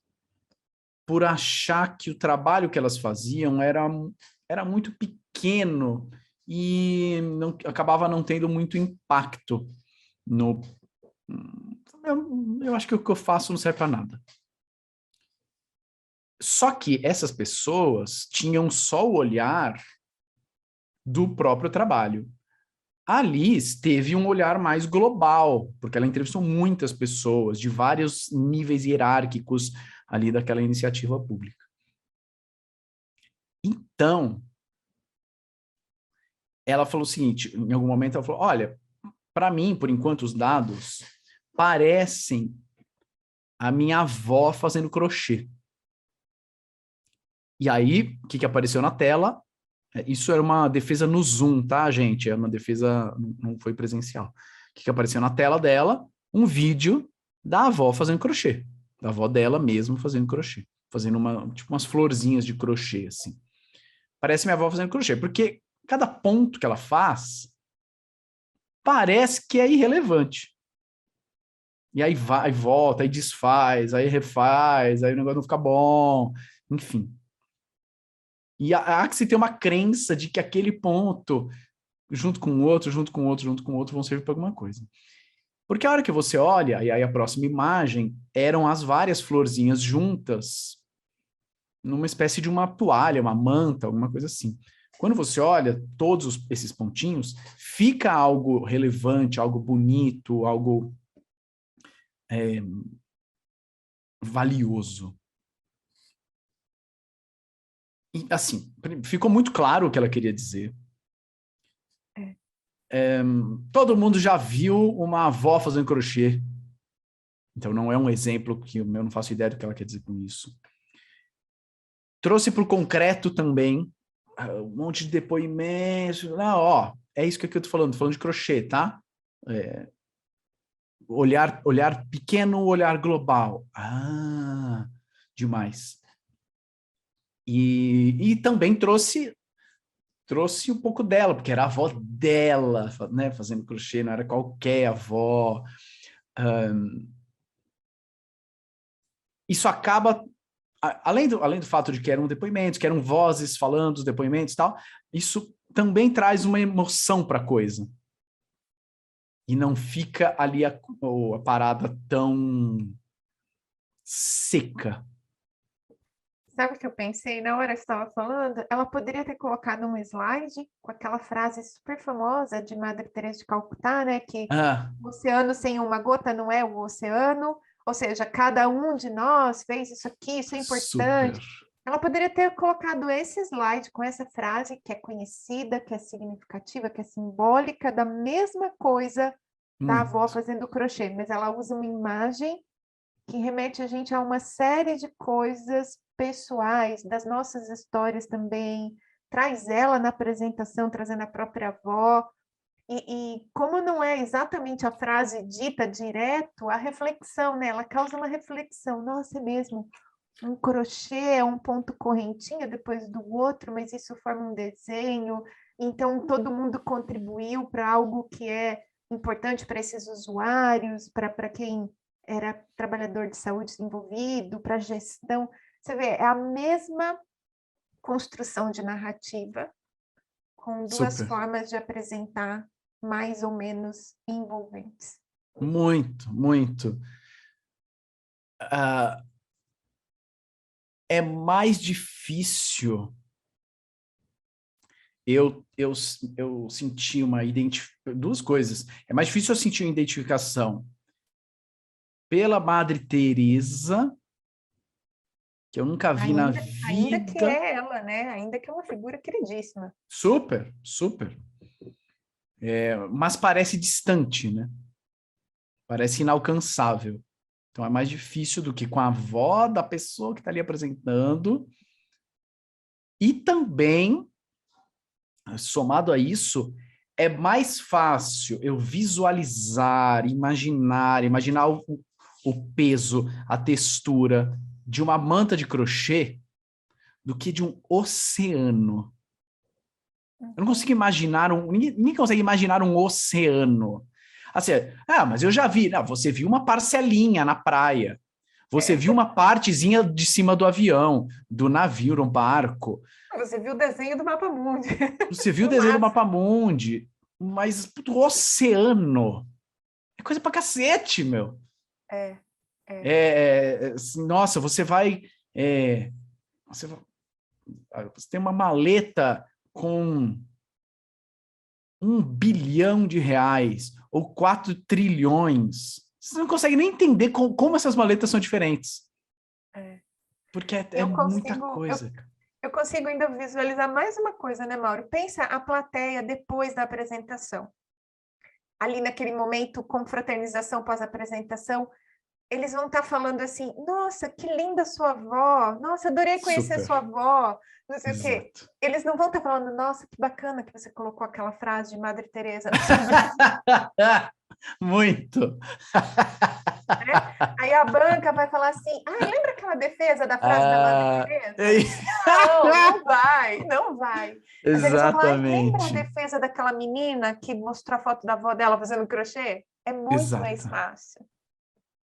[SPEAKER 2] por achar que o trabalho que elas faziam era muito pequeno e acabava não tendo muito impacto no... Eu acho que o que eu faço não serve para nada. Só que essas pessoas tinham só o olhar do próprio trabalho. A Liz teve um olhar mais global, porque ela entrevistou muitas pessoas de vários níveis hierárquicos ali daquela iniciativa pública. Então, ela falou o seguinte, em algum momento ela falou, olha, para mim, por enquanto, os dados parecem a minha avó fazendo crochê. E aí, o que apareceu na tela? Isso era uma defesa no Zoom, tá, gente? É uma defesa, não foi presencial. O que apareceu na tela dela? Um vídeo da avó fazendo crochê. Da avó dela mesmo fazendo crochê. Fazendo tipo umas florzinhas de crochê, assim. Parece minha avó fazendo crochê, porque cada ponto que ela faz parece que é irrelevante. E aí vai, volta, aí desfaz, aí refaz, aí o negócio não fica bom, enfim. E a Axie tem uma crença de que aquele ponto, junto com o outro, junto com o outro, junto com o outro, vão servir para alguma coisa. Porque a hora que você olha, e aí a próxima imagem, eram as várias florzinhas juntas, numa espécie de uma toalha, uma manta, alguma coisa assim. Quando você olha todos esses pontinhos, fica algo relevante, algo bonito, algo valioso. E, assim, ficou muito claro o que ela queria dizer. Todo mundo já viu uma avó fazendo crochê. Então, não é um exemplo que eu não faço ideia do que ela quer dizer com isso. Trouxe para o concreto também um monte de depoimentos. Não, é isso que eu tô falando de crochê, tá? Olhar pequeno, olhar global. Demais. E também trouxe um pouco dela, porque era a avó dela, né, fazendo crochê, não era qualquer avó. Isso acaba, além do fato de que eram depoimentos, que eram vozes falando os depoimentos e tal, isso também traz uma emoção para a coisa. E não fica ali a parada tão seca.
[SPEAKER 3] Sabe o que eu pensei na hora que você estava falando? Ela poderia ter colocado um slide com aquela frase super famosa de Madre Teresa de Calcutá, né? Que o oceano sem uma gota não é o oceano, Ou seja, cada um de nós fez isso aqui, isso é
[SPEAKER 2] Super.
[SPEAKER 3] importante. Ela poderia ter colocado esse slide com essa frase que é conhecida, que é significativa, que é simbólica, da mesma coisa da avó
[SPEAKER 2] Muito.
[SPEAKER 3] fazendo crochê, mas ela usa uma imagem que remete a gente a uma série de coisas pessoais, das nossas histórias também, traz ela na apresentação, trazendo a própria avó, e como não é exatamente a frase dita direto, a reflexão, né? Ela causa uma reflexão, nossa, é mesmo, um crochê é um ponto correntinho depois do outro, mas isso forma um desenho, então todo mundo contribuiu para algo que é importante para esses usuários, para quem era trabalhador de saúde envolvido, para a gestão. Você vê, é a mesma construção de narrativa, com duas
[SPEAKER 2] Super.
[SPEAKER 3] formas de apresentar mais ou menos envolventes.
[SPEAKER 2] Muito, muito. Ah, é mais difícil eu senti uma identificação, duas coisas. É mais difícil eu sentir uma identificação pela Madre Teresa, que eu nunca vi na
[SPEAKER 3] Ainda que
[SPEAKER 2] vida.
[SPEAKER 3] é ela, né? Ainda que é uma figura queridíssima.
[SPEAKER 2] Super, super. Mas parece distante, né? Parece inalcançável. Então é mais difícil do que com a avó da pessoa que está ali apresentando. E também, somado a isso, é mais fácil eu visualizar, imaginar o peso, a textura de uma manta de crochê do que de um oceano. Eu não consigo imaginar ninguém consegue imaginar um oceano. Assim, mas eu já vi. Não, você viu uma parcelinha na praia. Você viu uma partezinha de cima do avião, do navio, do barco.
[SPEAKER 3] Você viu o desenho do Mapa Mundi.
[SPEAKER 2] Você viu o
[SPEAKER 3] No
[SPEAKER 2] desenho do
[SPEAKER 3] máximo.
[SPEAKER 2] Mapamundi. Mas do oceano é coisa pra cacete, meu.
[SPEAKER 3] É.
[SPEAKER 2] Nossa, você vai, você tem uma maleta com 1 bilhão de reais ou 4 trilhões. Você não consegue nem entender como essas maletas são diferentes.
[SPEAKER 3] É.
[SPEAKER 2] Porque é
[SPEAKER 3] Eu
[SPEAKER 2] muita
[SPEAKER 3] consigo, eu,
[SPEAKER 2] coisa.
[SPEAKER 3] eu consigo ainda visualizar mais uma coisa, né, Mauro? Pensa a plateia depois da apresentação. Ali naquele momento, confraternização pós-apresentação, eles vão estar falando assim, nossa, que linda sua avó, nossa, adorei conhecer
[SPEAKER 2] Super.
[SPEAKER 3] sua avó, não sei o quê.
[SPEAKER 2] Exato.
[SPEAKER 3] Eles não vão estar falando, nossa, que bacana que você colocou aquela frase de Madre Teresa.
[SPEAKER 2] Muito.
[SPEAKER 3] Né? Aí a banca vai falar assim, lembra aquela defesa da frase da Madre
[SPEAKER 2] Ah,
[SPEAKER 3] Teresa? Não, não vai, não vai. Mas eles vão falar, lembra a
[SPEAKER 2] exatamente.
[SPEAKER 3] defesa daquela menina que mostrou a foto da avó dela fazendo crochê? É muito mais
[SPEAKER 2] Exato.
[SPEAKER 3] fácil.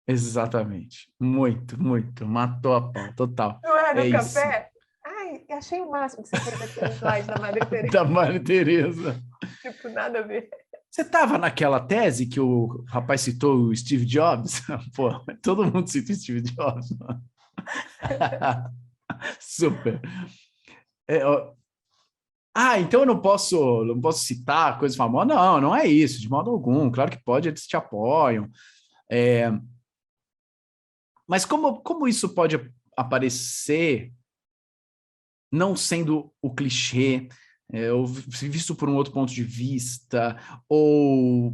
[SPEAKER 2] Exatamente. Muito, muito. Matou a pau, total.
[SPEAKER 3] Não é
[SPEAKER 2] É
[SPEAKER 3] no
[SPEAKER 2] isso.
[SPEAKER 3] café? Ai, achei o máximo que você fez aquele slide da Madre Teresa.
[SPEAKER 2] Da Maria Tereza.
[SPEAKER 3] Tipo, nada a ver.
[SPEAKER 2] Você estava naquela tese que o rapaz citou o Steve Jobs? Pô, todo mundo cita o Steve Jobs. Super. Então eu não posso citar coisas famosas? Não, não é isso, de modo algum. Claro que pode, eles te apoiam. Mas como isso pode aparecer não sendo o clichê, ou visto por um outro ponto de vista, ou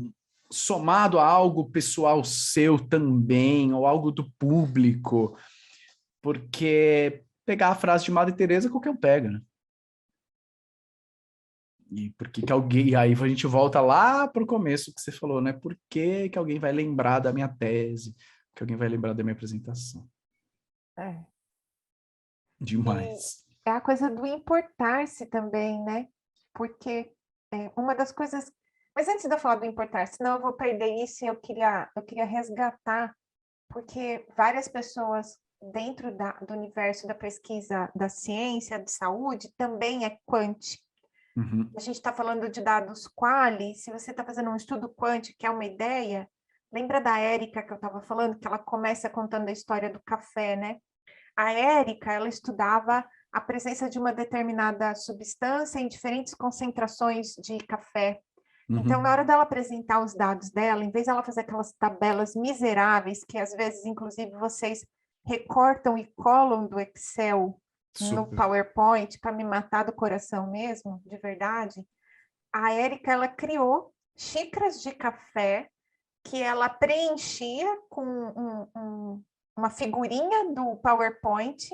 [SPEAKER 2] somado a algo pessoal seu também, ou algo do público, porque pegar a frase de Madre Teresa qualquer um pega, né? E por que alguém... Aí a gente volta lá para o começo que você falou, né? Por que alguém vai lembrar da minha tese? Que alguém vai lembrar da minha apresentação?
[SPEAKER 3] É. E
[SPEAKER 2] Demais.
[SPEAKER 3] é a coisa do importar-se também, né? Porque uma das coisas... Mas antes de eu falar do importar, senão eu vou perder isso e eu queria resgatar, porque várias pessoas dentro do universo da pesquisa da ciência, de saúde, também é quant.
[SPEAKER 2] Uhum.
[SPEAKER 3] A gente está falando de dados quali, se você está fazendo um estudo quant, que é uma ideia, lembra da Érica que eu estava falando, que ela começa contando a história do café, né? A Érica, ela estudava a presença de uma determinada substância em diferentes concentrações de café. Então,
[SPEAKER 2] Uhum.
[SPEAKER 3] na hora dela apresentar os dados dela, em vez dela fazer aquelas tabelas miseráveis, que às vezes, inclusive, vocês recortam e colam do Excel no
[SPEAKER 2] Super.
[SPEAKER 3] PowerPoint para me matar do coração mesmo, de verdade, a Érica, ela criou xícaras de café que ela preenchia com uma figurinha do PowerPoint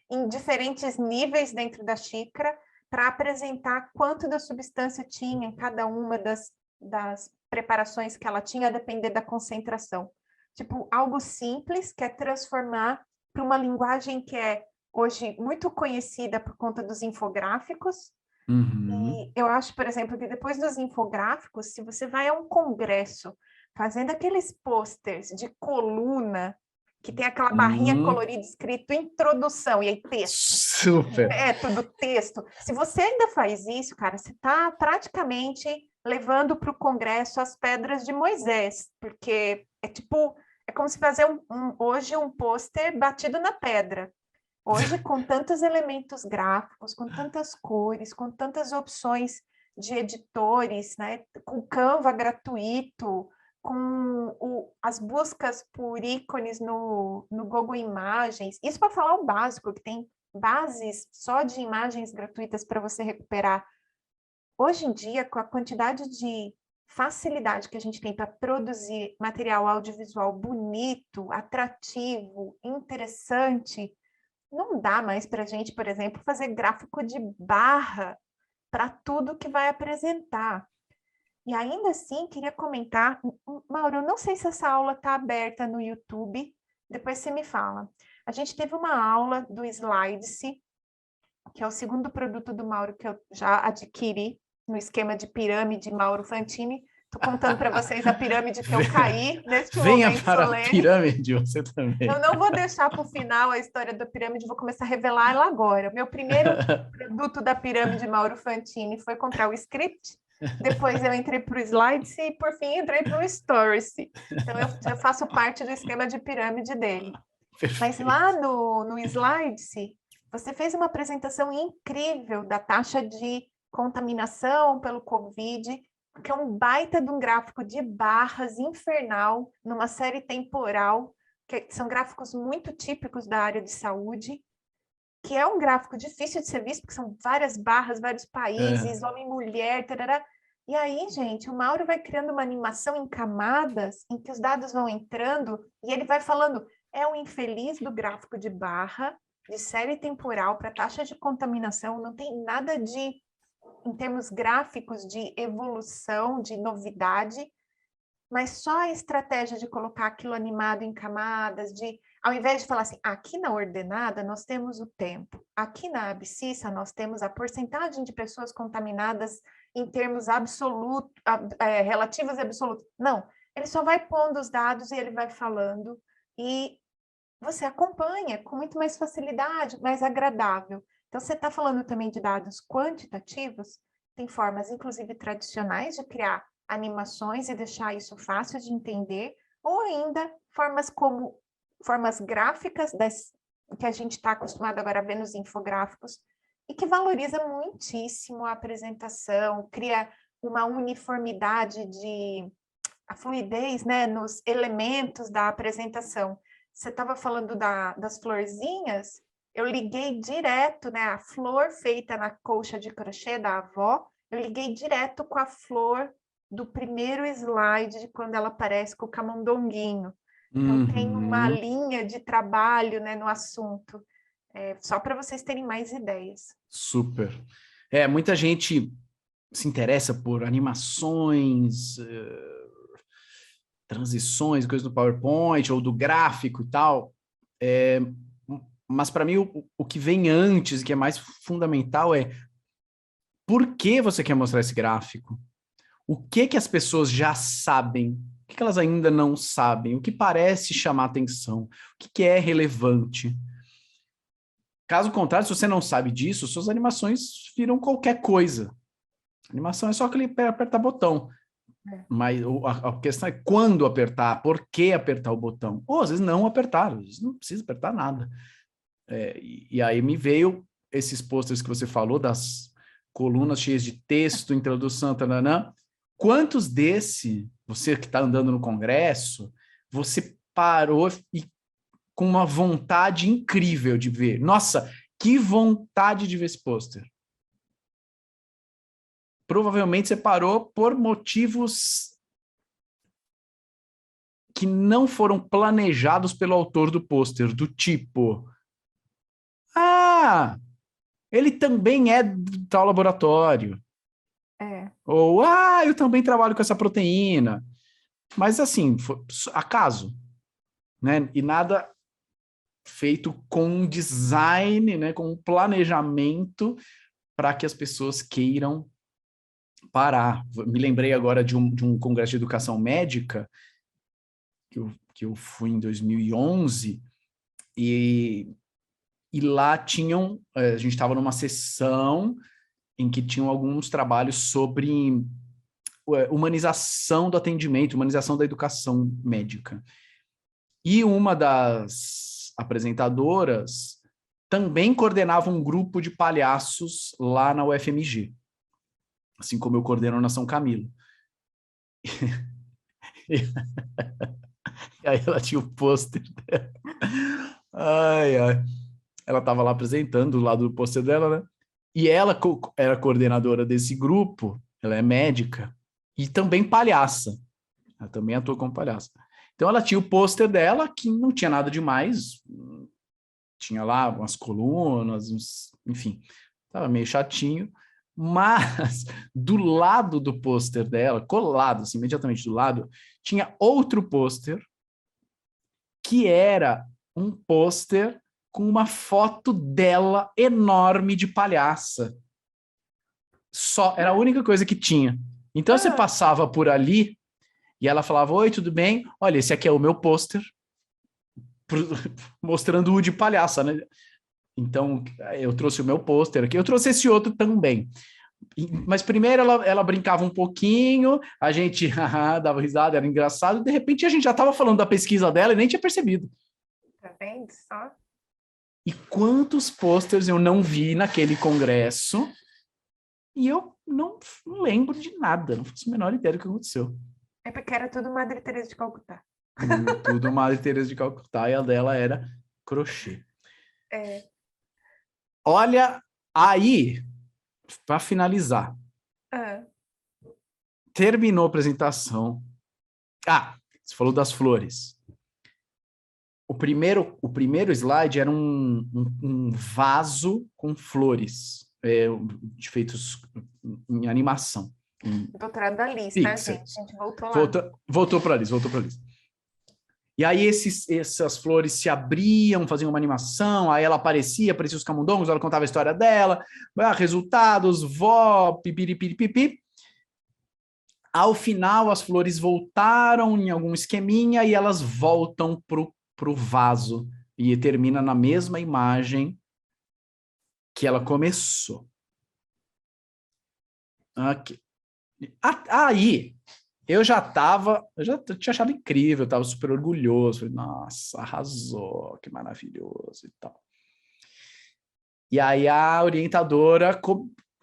[SPEAKER 3] em diferentes níveis dentro da xícara para apresentar quanto da substância tinha em cada uma das preparações que ela tinha, a depender da concentração. Tipo, algo simples que é transformar para uma linguagem que é hoje muito conhecida por conta dos infográficos.
[SPEAKER 2] Uhum.
[SPEAKER 3] E eu acho, por exemplo, que depois dos infográficos, se você vai a um congresso fazendo aqueles posters de coluna, que tem aquela barrinha
[SPEAKER 2] Uhum.
[SPEAKER 3] colorida escrito introdução, e aí texto,
[SPEAKER 2] Super.
[SPEAKER 3] método, texto. Se você ainda faz isso, cara, você está praticamente levando para o congresso as pedras de Moisés, porque é tipo, é como se fazer hoje um pôster batido na pedra. Hoje, com tantos elementos gráficos, com tantas cores, com tantas opções de editores, né? Com Canva gratuito, com as buscas por ícones no Google Imagens. Isso para falar o básico, que tem bases só de imagens gratuitas para você recuperar. Hoje em dia, com a quantidade de facilidade que a gente tem para produzir material audiovisual bonito, atrativo, interessante, não dá mais para a gente, por exemplo, fazer gráfico de barra para tudo que vai apresentar. E ainda assim, queria comentar, Mauro, eu não sei se essa aula está aberta no YouTube, depois você me fala. A gente teve uma aula do Slides, que é o segundo produto do Mauro que eu já adquiri no esquema de pirâmide Mauro Fantini. Estou contando para vocês a pirâmide que eu caí neste
[SPEAKER 2] Venha
[SPEAKER 3] momento
[SPEAKER 2] para a
[SPEAKER 3] solene.
[SPEAKER 2] pirâmide, você também.
[SPEAKER 3] Eu não vou deixar para o final a história da pirâmide, vou começar a revelar ela agora. Meu primeiro produto da pirâmide Mauro Fantini foi comprar o script, depois eu entrei para o Slides e, por fim, entrei para o Stories. Então, eu faço parte do esquema de pirâmide dele. Mas lá
[SPEAKER 2] Perfeito.
[SPEAKER 3] no Slides, você fez uma apresentação incrível da taxa de contaminação pelo Covid, que é um baita de um gráfico de barras infernal, numa série temporal, que são gráficos muito típicos da área de saúde, que é um gráfico difícil de ser visto, porque são várias barras, vários
[SPEAKER 2] É,
[SPEAKER 3] países, homem, mulher, tarará. E aí, gente, o Mauro vai criando uma animação em camadas, em que os dados vão entrando, e ele vai falando, é o infeliz do gráfico de barra, de série temporal para taxa de contaminação, não tem nada de, em termos gráficos, de evolução, de novidade, mas só a estratégia de colocar aquilo animado em camadas, de ao invés de falar assim, aqui na ordenada nós temos o tempo, aqui na abscissa nós temos a porcentagem de pessoas contaminadas em termos absolutos, relativos e absolutos. Não, ele só vai pondo os dados e ele vai falando, e você acompanha com muito mais facilidade, mais agradável. Então, você está falando também de dados quantitativos, tem formas, inclusive tradicionais, de criar animações e deixar isso fácil de entender, ou ainda formas gráficas que a gente está acostumado agora a ver nos infográficos, e que valoriza muitíssimo a apresentação, cria uma uniformidade a fluidez, né, nos elementos da apresentação. Você estava falando das florzinhas, eu liguei direto, né, a flor feita na colcha de crochê da avó, eu liguei direto com a flor do primeiro slide, de quando ela aparece com o camundonguinho. Então, tem uma
[SPEAKER 2] uhum,
[SPEAKER 3] linha de trabalho, né, no assunto, só para vocês terem mais ideias.
[SPEAKER 2] super. Muita gente se interessa por animações, transições, coisas do PowerPoint ou do gráfico e tal. Mas para mim o que vem antes, que é mais fundamental, é por que você quer mostrar esse gráfico? O que as pessoas já sabem? O que elas ainda não sabem? O que parece chamar atenção? O que é relevante? Caso contrário, se você não sabe disso, suas animações viram qualquer coisa. A animação é só apertar botão. Mas a questão é quando apertar, por que apertar o botão? Ou às vezes não apertar, às vezes não precisa apertar nada. E aí me veio esses posters que você falou, das colunas cheias de texto, introdução, taranã, quantos você que está andando no congresso, você parou e com uma vontade incrível de ver? Nossa, que vontade de ver esse pôster. Provavelmente você parou por motivos que não foram planejados pelo autor do pôster, do tipo, ele também é do tal laboratório. Ou, eu também trabalho com essa proteína. Mas assim, foi acaso, né? E nada feito com design, né? Com planejamento para que as pessoas queiram parar. Me lembrei agora de um congresso de educação médica que eu fui em 2011 e lá a gente estava numa sessão em que tinham alguns trabalhos sobre humanização do atendimento, humanização da educação médica. E uma das apresentadoras também coordenava um grupo de palhaços lá na UFMG, assim como eu coordeno na São Camilo. E aí ela tinha o pôster dela. Ai. Ela estava lá apresentando do lado do pôster dela, né? E ela era coordenadora desse grupo, ela é médica e também palhaça. Ela também atua como palhaça. Então ela tinha o pôster dela, que não tinha nada demais, tinha lá umas colunas, enfim, estava meio chatinho, mas do lado do pôster dela, colado, assim, imediatamente do lado, tinha outro pôster, que era um pôster com uma foto dela enorme de palhaça. Era a única coisa que tinha. Então você passava por ali e ela falava, oi, tudo bem? Olha, esse aqui é o meu pôster, mostrando o de palhaça, né? Então, eu trouxe o meu pôster aqui, eu trouxe esse outro também. Mas primeiro ela brincava um pouquinho, a gente dava risada, era engraçado, e de repente a gente já estava falando da pesquisa dela e nem tinha percebido.
[SPEAKER 3] Tá vendo só?
[SPEAKER 2] E quantos pôsteres eu não vi naquele congresso e eu não lembro de nada, não faço a menor ideia do que aconteceu.
[SPEAKER 3] É porque era tudo Madre Teresa de Calcutá.
[SPEAKER 2] Tudo Madre Teresa de Calcutá e a dela era crochê. Olha, aí, para finalizar, terminou a apresentação. Você falou das flores. O primeiro slide era um vaso com flores, feitos em animação.
[SPEAKER 3] Doutorado da Liz, tá, gente? A gente voltou lá.
[SPEAKER 2] Voltou para a Liz. E aí essas flores se abriam, faziam uma animação, aí ela aparecia os camundongos, ela contava a história dela, resultados, pipiripiripipi. Ao final, as flores voltaram em algum esqueminha e elas voltam pro vaso e termina na mesma imagem que ela começou. Aqui. Aí, eu já tinha achado incrível, eu estava super orgulhoso, falei, nossa, arrasou, que maravilhoso e tal. E aí a orientadora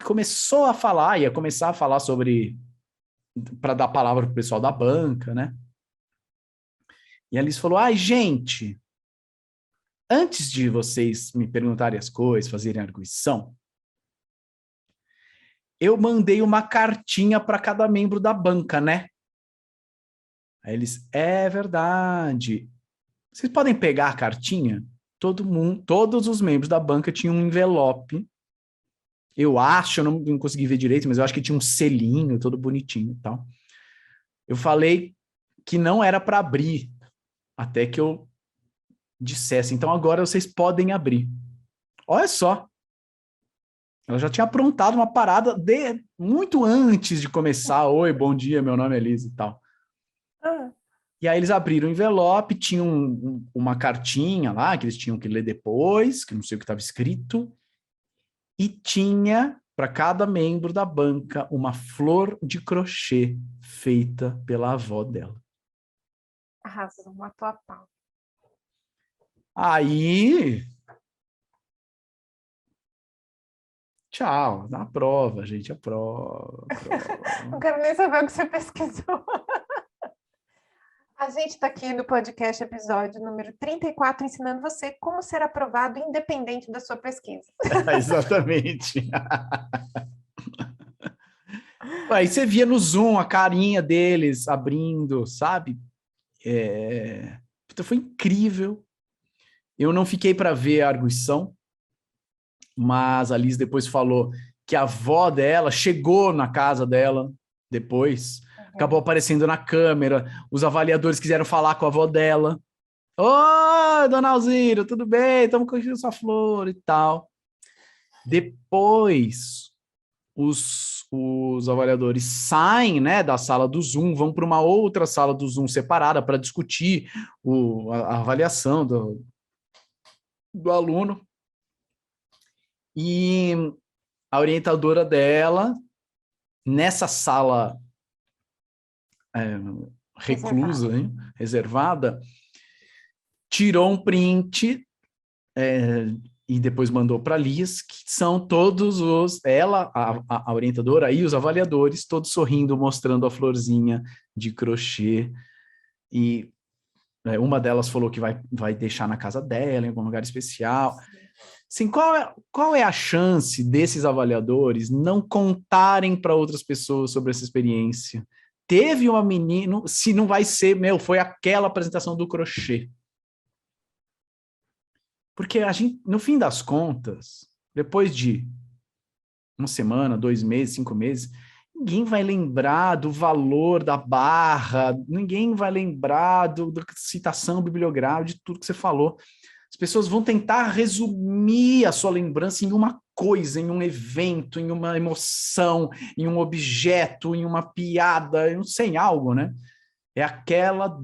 [SPEAKER 2] começou a falar, ia começar a falar para dar palavra para o pessoal da banca, né? E a Alice falou, gente, antes de vocês me perguntarem as coisas, fazerem arguição, eu mandei uma cartinha para cada membro da banca, né? Aí eles, é verdade. Vocês podem pegar a cartinha? Todos os membros da banca tinham um envelope. Eu acho, eu não consegui ver direito, mas eu acho que tinha um selinho todo bonitinho e tal. Eu falei que não era para abrir, até que eu dissesse, então agora vocês podem abrir. Olha só. Ela já tinha aprontado uma parada muito antes de começar. Oi, bom dia, meu nome é Liz e tal. E aí eles abriram o envelope, tinham uma cartinha lá, que eles tinham que ler depois, que não sei o que estava escrito, e tinha, para cada membro da banca, uma flor de crochê feita pela avó dela.
[SPEAKER 3] Arrasou, matou a pau.
[SPEAKER 2] Aí Tchau, na prova, gente, a prova.
[SPEAKER 3] Não quero nem saber o que você pesquisou. A gente está aqui no podcast, episódio número 34, ensinando você como ser aprovado independente da sua pesquisa.
[SPEAKER 2] Exatamente. Aí você via no Zoom a carinha deles abrindo, sabe? Foi incrível. Eu não fiquei para ver a arguição, mas a Liz depois falou que a avó dela chegou na casa dela depois, acabou aparecendo na câmera, os avaliadores quiseram falar com a avó dela. Oi, dona Alzira, tudo bem? Estamos curtindo sua flor e tal. Depois, os avaliadores saem, né, da sala do Zoom, vão para uma outra sala do Zoom separada para discutir a avaliação do aluno. E a orientadora dela, nessa sala reclusa, hein, reservada, tirou um print e depois mandou para a Liz, que são todos ela, a orientadora e os avaliadores, todos sorrindo, mostrando a florzinha de crochê. E uma delas falou que vai deixar na casa dela, em algum lugar especial. Assim, qual é a chance desses avaliadores não contarem para outras pessoas sobre essa experiência? Teve uma menina, se não vai ser, foi aquela apresentação do crochê. Porque a gente, no fim das contas, depois de uma semana, 2 meses, 5 meses, ninguém vai lembrar do valor da barra, ninguém vai lembrar da citação bibliográfica, de tudo que você falou. As pessoas vão tentar resumir a sua lembrança em uma coisa, em um evento, em uma emoção, em um objeto, em uma piada, eu não sei, em algo, né? É aquela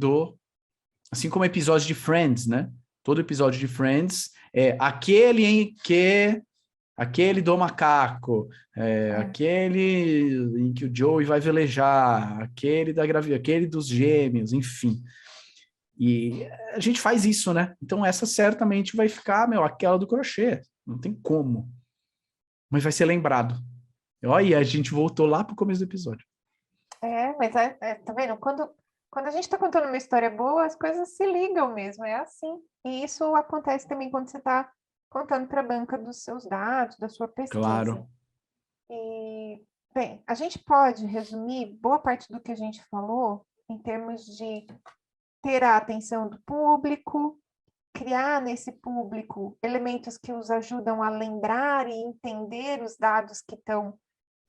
[SPEAKER 2] assim como o episódio de Friends, né? Todo episódio de Friends é aquele em que... Aquele do macaco, aquele em que o Joey vai velejar, aquele da gravidez, aquele dos gêmeos, enfim. E a gente faz isso, né? Então essa certamente vai ficar, aquela do crochê. Não tem como. Mas vai ser lembrado. Olha, a gente voltou lá para o começo do episódio.
[SPEAKER 3] Mas tá vendo? Quando a gente está contando uma história boa, as coisas se ligam mesmo, é assim. E isso acontece também quando você está contando para a banca dos seus dados, da sua pesquisa.
[SPEAKER 2] Claro.
[SPEAKER 3] E, bem, a gente pode resumir boa parte do que a gente falou em termos de ter a atenção do público, criar nesse público elementos que os ajudam a lembrar e entender os dados que estão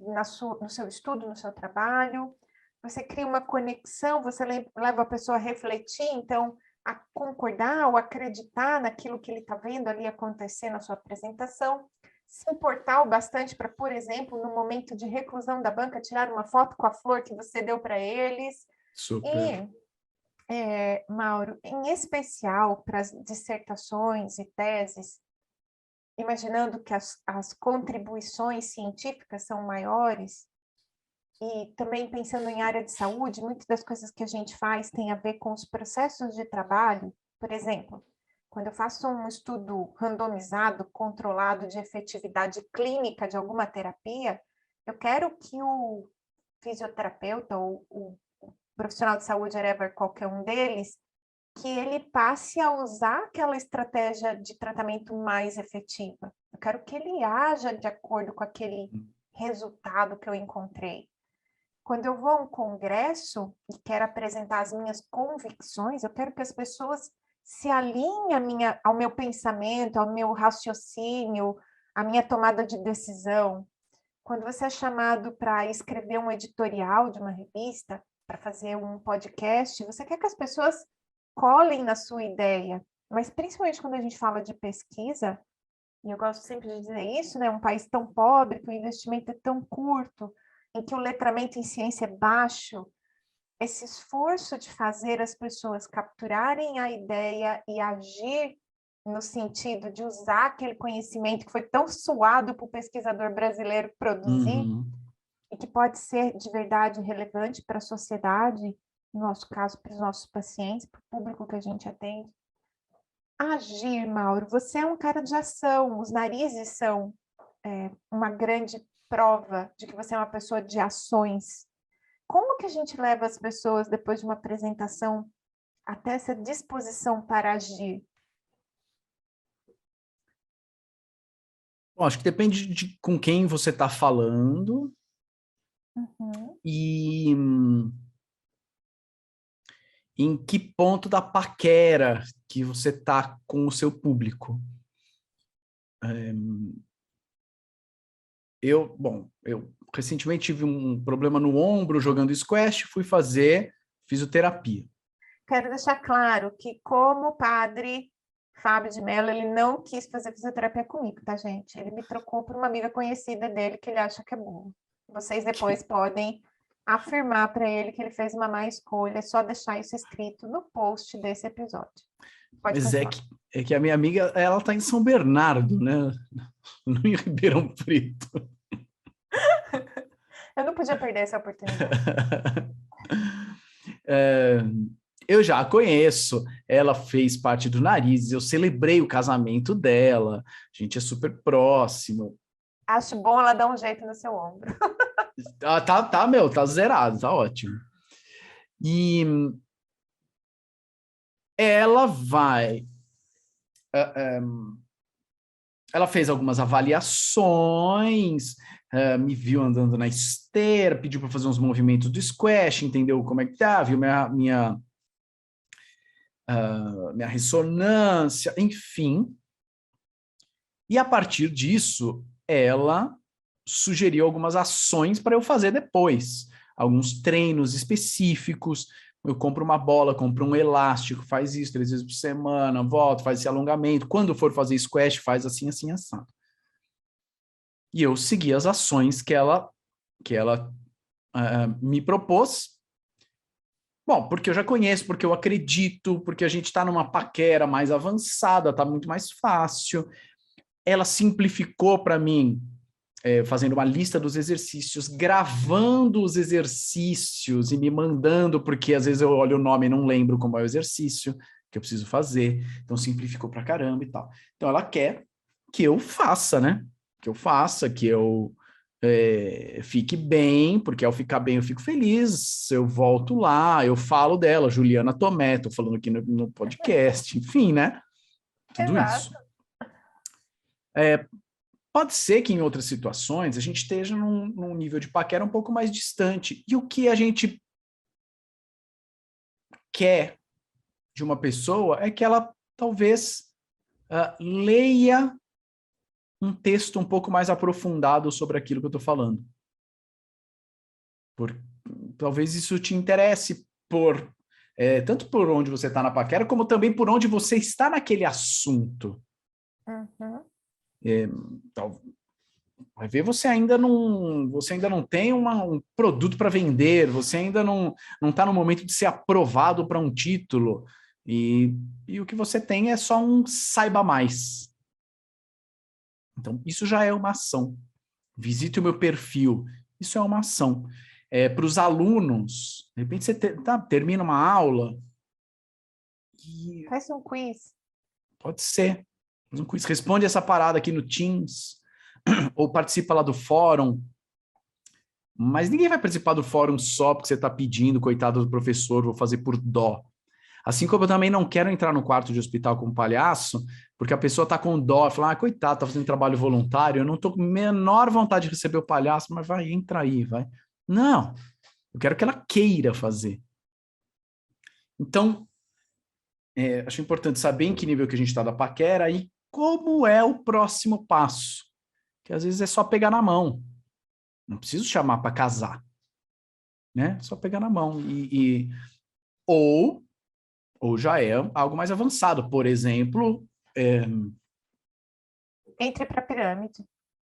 [SPEAKER 3] no seu estudo, no seu trabalho. Você cria uma conexão, você leva a pessoa a refletir, então, a concordar ou acreditar naquilo que ele está vendo ali acontecer na sua apresentação. Se importar o bastante para, por exemplo, no momento de reclusão da banca, tirar uma foto com a flor que você deu para eles.
[SPEAKER 2] Super.
[SPEAKER 3] E, Mauro, em especial para as dissertações e teses, imaginando que as contribuições científicas são maiores, e também pensando em área de saúde, muitas das coisas que a gente faz tem a ver com os processos de trabalho. Por exemplo, quando eu faço um estudo randomizado, controlado de efetividade clínica de alguma terapia, eu quero que o fisioterapeuta ou o profissional de saúde, whatever, qualquer um deles, que ele passe a usar aquela estratégia de tratamento mais efetiva. Eu quero que ele haja de acordo com aquele resultado que eu encontrei. Quando eu vou a um congresso e quero apresentar as minhas convicções, eu quero que as pessoas se alinhem ao meu pensamento, ao meu raciocínio, à minha tomada de decisão. Quando você é chamado para escrever um editorial de uma revista, para fazer um podcast, você quer que as pessoas colhem na sua ideia. Mas principalmente quando a gente fala de pesquisa, e eu gosto sempre de dizer isso, né? Um país tão pobre, que o investimento é tão curto, em que o letramento em ciência é baixo, esse esforço de fazer as pessoas capturarem a ideia e agir no sentido de usar aquele conhecimento que foi tão suado para o pesquisador brasileiro produzir, e que pode ser de verdade relevante para a sociedade, no nosso caso, para os nossos pacientes, para o público que a gente atende. Agir, Mauro, você é um cara de ação, os narizes são uma grande prova de que você é uma pessoa de ações. Como que a gente leva as pessoas, depois de uma apresentação, até essa disposição para agir?
[SPEAKER 2] Bom, acho que depende de com quem você está falando
[SPEAKER 3] Uhum.
[SPEAKER 2] e em que ponto da paquera que você está com o seu público. Eu recentemente tive um problema no ombro jogando squash, fui fazer fisioterapia.
[SPEAKER 3] Quero deixar claro que, como o padre Fábio de Mello, ele não quis fazer fisioterapia comigo, tá, gente? Ele me trocou por uma amiga conhecida dele que ele acha que é boa. Vocês depois podem afirmar para ele que ele fez uma má escolha, é só deixar isso escrito no post desse episódio. Pode
[SPEAKER 2] Mas
[SPEAKER 3] continuar.
[SPEAKER 2] é que a minha amiga, ela está em São Bernardo, né? Não em Ribeirão Preto.
[SPEAKER 3] Eu não podia perder essa oportunidade.
[SPEAKER 2] Eu já a conheço, ela fez parte do Nariz, eu celebrei o casamento dela, a gente é super próximo.
[SPEAKER 3] Acho bom ela dar um jeito no seu ombro.
[SPEAKER 2] Tá zerado, tá ótimo. E ela ela fez algumas avaliações, me viu andando na esteira, pediu para fazer uns movimentos do squash, entendeu como é que tá, viu minha ressonância, enfim. E a partir disso, ela sugeriu algumas ações para eu fazer depois, alguns treinos específicos. Eu compro uma bola, compro um elástico, faz isso 3 vezes por semana, volto, faz esse alongamento. Quando for fazer squash, faz assim, assim, assado. E eu segui as ações que ela me propôs. Bom, porque eu já conheço, porque eu acredito, porque a gente está numa paquera mais avançada, está muito mais fácil. Ela simplificou para mim, fazendo uma lista dos exercícios, gravando os exercícios e me mandando, porque às vezes eu olho o nome e não lembro como é o exercício que eu preciso fazer. Então simplificou pra caramba e tal. Então ela quer que eu faça, né? Que eu faça, que eu fique bem, porque ao ficar bem eu fico feliz, eu volto lá, eu falo dela, Juliana Tomé, tô falando aqui no podcast, enfim, né? Tudo
[SPEAKER 3] Exato.
[SPEAKER 2] isso. Pode ser que em outras situações a gente esteja num nível de paquera um pouco mais distante. E o que a gente quer de uma pessoa é que ela talvez leia um texto um pouco mais aprofundado sobre aquilo que eu estou falando. Talvez isso te interesse tanto por onde você está na paquera, como também por onde você está naquele assunto.
[SPEAKER 3] Uhum.
[SPEAKER 2] Vai ver, você ainda não tem um produto para vender, você ainda não está no momento de ser aprovado para um título, e o que você tem é só um saiba mais. Então, isso já é uma ação. Visite o meu perfil, isso é uma ação. Para os alunos, de repente você termina uma aula e
[SPEAKER 3] Faz um quiz.
[SPEAKER 2] pode ser. Faz um quiz, responde essa parada aqui no Teams, ou participa lá do fórum, mas ninguém vai participar do fórum só porque você está pedindo, coitado do professor, vou fazer por dó. Assim como eu também não quero entrar no quarto de hospital com um palhaço, porque a pessoa está com dó, fala, coitado, está fazendo trabalho voluntário, eu não estou com a menor vontade de receber o palhaço, mas vai, entra aí, vai. Não, eu quero que ela queira fazer. Então, acho importante saber em que nível que a gente está da paquera e como é o próximo passo. Que às vezes é só pegar na mão. Não preciso chamar para casar. Né? Só pegar na mão. Ou já é algo mais avançado. Por exemplo...
[SPEAKER 3] Entre para a pirâmide.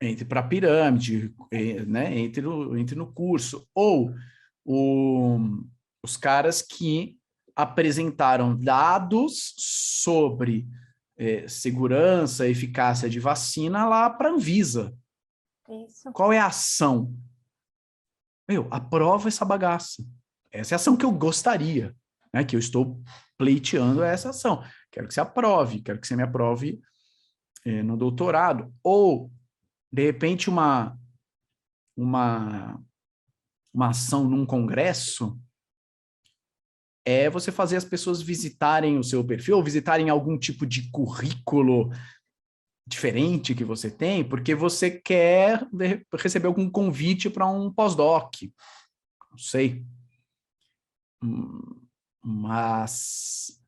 [SPEAKER 2] Entre para a pirâmide, né? entre no curso. Ou os caras que apresentaram dados sobre segurança, eficácia de vacina lá para a Anvisa.
[SPEAKER 3] Isso.
[SPEAKER 2] Qual é a ação? Aprova essa bagaça. Essa é a ação que eu gostaria, né? Que eu estou pleiteando essa ação. Quero que você aprove, quero que você me aprove no doutorado. Ou De repente, uma ação num congresso é você fazer as pessoas visitarem o seu perfil, ou visitarem algum tipo de currículo diferente que você tem, porque você quer receber algum convite para um pós-doc, não sei. Mas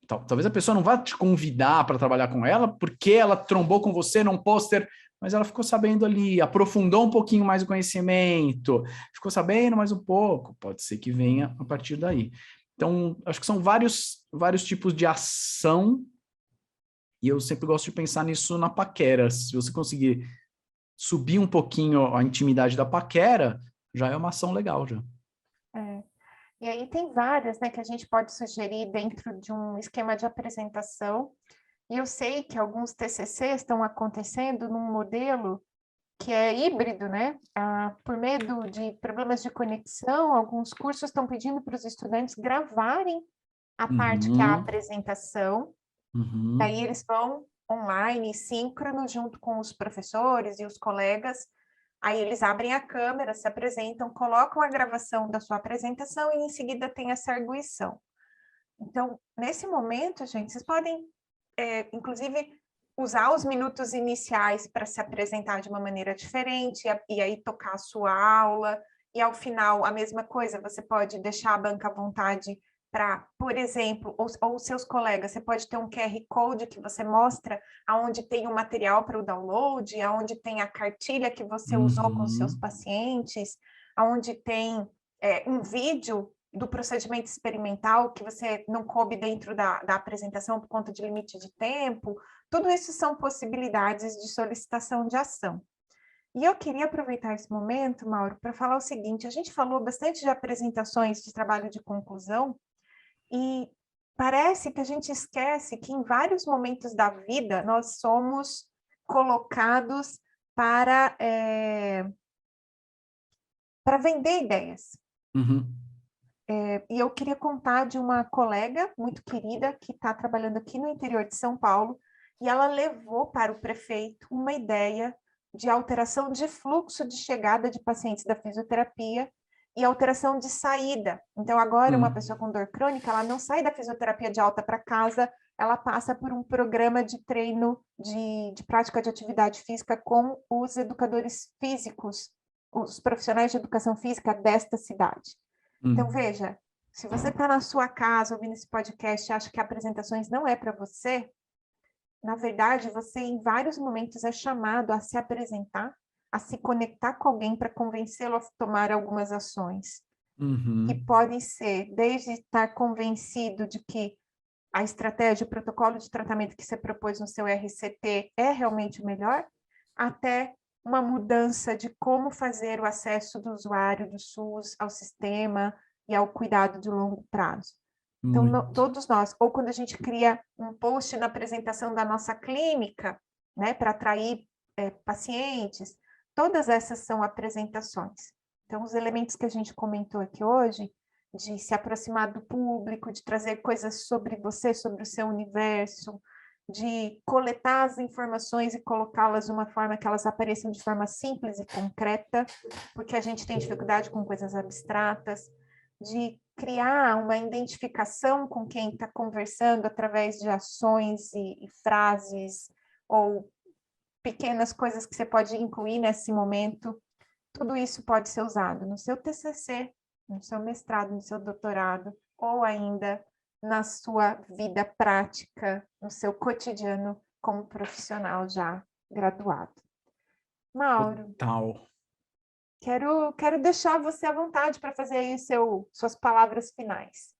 [SPEAKER 2] talvez a pessoa não vá te convidar para trabalhar com ela, porque ela trombou com você num pôster, mas ela ficou sabendo ali, aprofundou um pouquinho mais o conhecimento, ficou sabendo mais um pouco, pode ser que venha a partir daí. Então, acho que são vários tipos de ação, e eu sempre gosto de pensar nisso na paquera. Se você conseguir subir um pouquinho a intimidade da paquera, já é uma ação legal, já.
[SPEAKER 3] É. E aí tem várias, né, que a gente pode sugerir dentro de um esquema de apresentação. E eu sei que alguns TCCs estão acontecendo num modelo que é híbrido, né? Por medo de problemas de conexão, alguns cursos estão pedindo para os estudantes gravarem a parte que é a
[SPEAKER 2] Uhum,
[SPEAKER 3] apresentação.
[SPEAKER 2] uhum.
[SPEAKER 3] Daí eles vão online, síncrono, junto com os professores e os colegas. Aí eles abrem a câmera, se apresentam, colocam a gravação da sua apresentação e em seguida tem essa arguição. Então, nesse momento, gente, vocês podem, inclusive, usar os minutos iniciais para se apresentar de uma maneira diferente e aí tocar a sua aula. E ao final, a mesma coisa, você pode deixar a banca à vontade para, por exemplo, ou seus colegas, você pode ter um QR Code que você mostra aonde tem o material para o download, aonde tem a cartilha que você usou com seus
[SPEAKER 2] Uhum.
[SPEAKER 3] pacientes, aonde tem um vídeo do procedimento experimental que você não coube dentro da apresentação por conta de limite de tempo. Tudo isso são possibilidades de solicitação de ação. E eu queria aproveitar esse momento, Mauro, para falar o seguinte: a gente falou bastante de apresentações de trabalho de conclusão, e parece que a gente esquece que em vários momentos da vida nós somos colocados para vender ideias.
[SPEAKER 2] Uhum.
[SPEAKER 3] E eu queria contar de uma colega muito querida que está trabalhando aqui no interior de São Paulo, e ela levou para o prefeito uma ideia de alteração de fluxo de chegada de pacientes da fisioterapia e alteração de saída. Então, agora, uma pessoa com dor crônica, ela não sai da fisioterapia de alta para casa, ela passa por um programa de treino de prática de atividade física com os educadores físicos, os profissionais de educação física desta cidade. Então, veja, se você está na sua casa ouvindo esse podcast e acha que apresentações não é para você, na verdade, você em vários momentos é chamado a se apresentar, a se conectar com alguém para convencê-lo a tomar algumas ações, que
[SPEAKER 2] Uhum.
[SPEAKER 3] podem ser desde estar convencido de que a estratégia, o protocolo de tratamento que você propôs no seu RCT é realmente o melhor, até uma mudança de como fazer o acesso do usuário do SUS ao sistema e ao cuidado de longo prazo. Então,
[SPEAKER 2] Muito.
[SPEAKER 3] todos nós, ou quando a gente cria um post na apresentação da nossa clínica, né, para atrair pacientes, todas essas são apresentações. Então, os elementos que a gente comentou aqui hoje, de se aproximar do público, de trazer coisas sobre você, sobre o seu universo, de coletar as informações e colocá-las de uma forma que elas apareçam de forma simples e concreta, porque a gente tem dificuldade com coisas abstratas, de criar uma identificação com quem está conversando através de ações e frases, ou pequenas coisas que você pode incluir nesse momento. Tudo isso pode ser usado no seu TCC, no seu mestrado, no seu doutorado, ou ainda na sua vida prática, no seu cotidiano como profissional já graduado. Mauro,
[SPEAKER 2] Total.
[SPEAKER 3] quero deixar você à vontade para fazer aí suas palavras finais.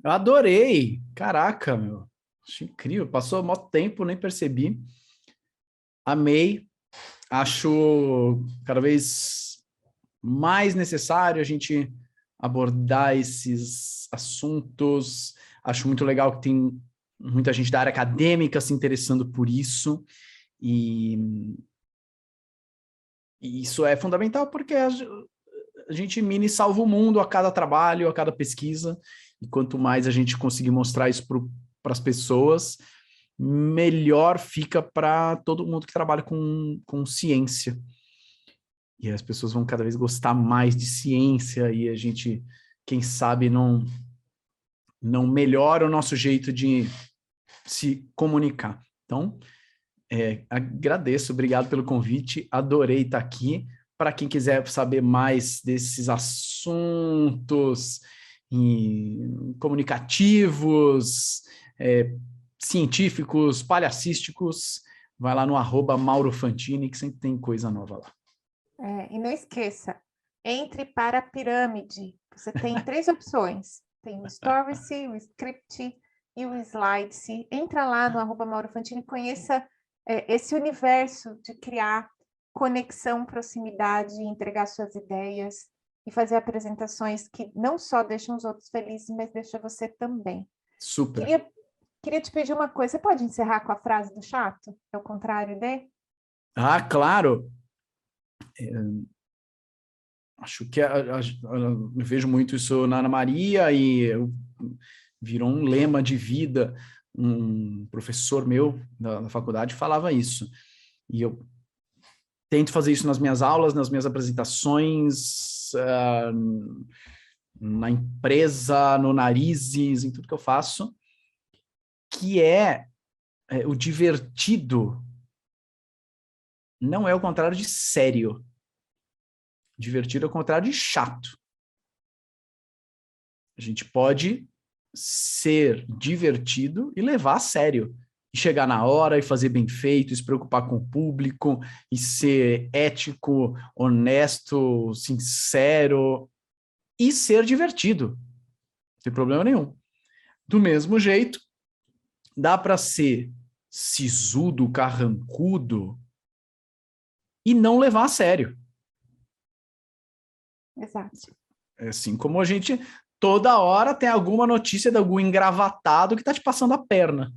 [SPEAKER 2] Eu adorei. Caraca, meu. Acho incrível. Passou mó tempo, nem percebi. Amei. Acho cada vez mais necessário a gente abordar esses assuntos. Acho muito legal que tem muita gente da área acadêmica se interessando por isso. E isso é fundamental porque a gente mini salva o mundo a cada trabalho, a cada pesquisa. E quanto mais a gente conseguir mostrar isso para as pessoas, melhor fica para todo mundo que trabalha com ciência. E as pessoas vão cada vez gostar mais de ciência e a gente, quem sabe, não melhora o nosso jeito de se comunicar. Então, agradeço, obrigado pelo convite, adorei estar aqui. Para quem quiser saber mais desses assuntos comunicativos, científicos, palhacísticos, vai lá no @MauroFantini, que sempre tem coisa nova lá.
[SPEAKER 3] E não esqueça, entre para a pirâmide. Você tem 3 opções. Tem o Stories, o Script e o Slides. Entra lá no @MauroFantini, conheça esse universo de criar conexão, proximidade, entregar suas ideias e fazer apresentações que não só deixam os outros felizes, mas deixa você também.
[SPEAKER 2] Super.
[SPEAKER 3] Queria te pedir uma coisa. Você pode encerrar com a frase do chato? É o contrário de?
[SPEAKER 2] Ah, claro! Acho que eu vejo muito isso na Ana Maria e virou um lema de vida. Um professor meu da faculdade falava isso. E eu tento fazer isso nas minhas aulas, nas minhas apresentações, na empresa, no Narizes, em tudo que eu faço, que o divertido não é o contrário de sério. Divertido é o contrário de chato. A gente pode ser divertido e levar a sério. E chegar na hora e fazer bem feito, e se preocupar com o público, e ser ético, honesto, sincero, e ser divertido. Não tem problema nenhum. Do mesmo jeito, dá para ser sisudo, carrancudo, e não levar a sério.
[SPEAKER 3] Exato.
[SPEAKER 2] Assim como a gente, toda hora tem alguma notícia de algum engravatado que tá te passando a perna.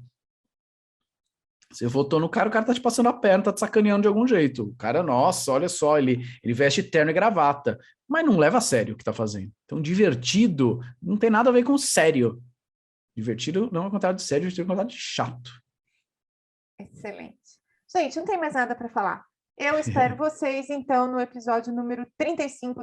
[SPEAKER 2] Você votou no cara, o cara tá te passando a perna, tá te sacaneando de algum jeito. O cara, nossa, olha só, ele veste terno e gravata, mas não leva a sério o que tá fazendo. Então, divertido não tem nada a ver com sério. Divertido não é o contrário de sério, divertido é o contrário de chato.
[SPEAKER 3] Excelente. Gente, não tem mais nada para falar. Eu espero vocês, então, no episódio número 35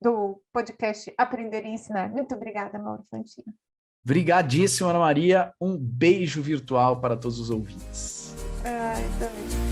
[SPEAKER 3] do podcast Aprender e Ensinar. Muito obrigada, Mauro Fantini.
[SPEAKER 2] Obrigadíssimo, Ana Maria. Um beijo virtual para todos os ouvintes.
[SPEAKER 3] Ai, também.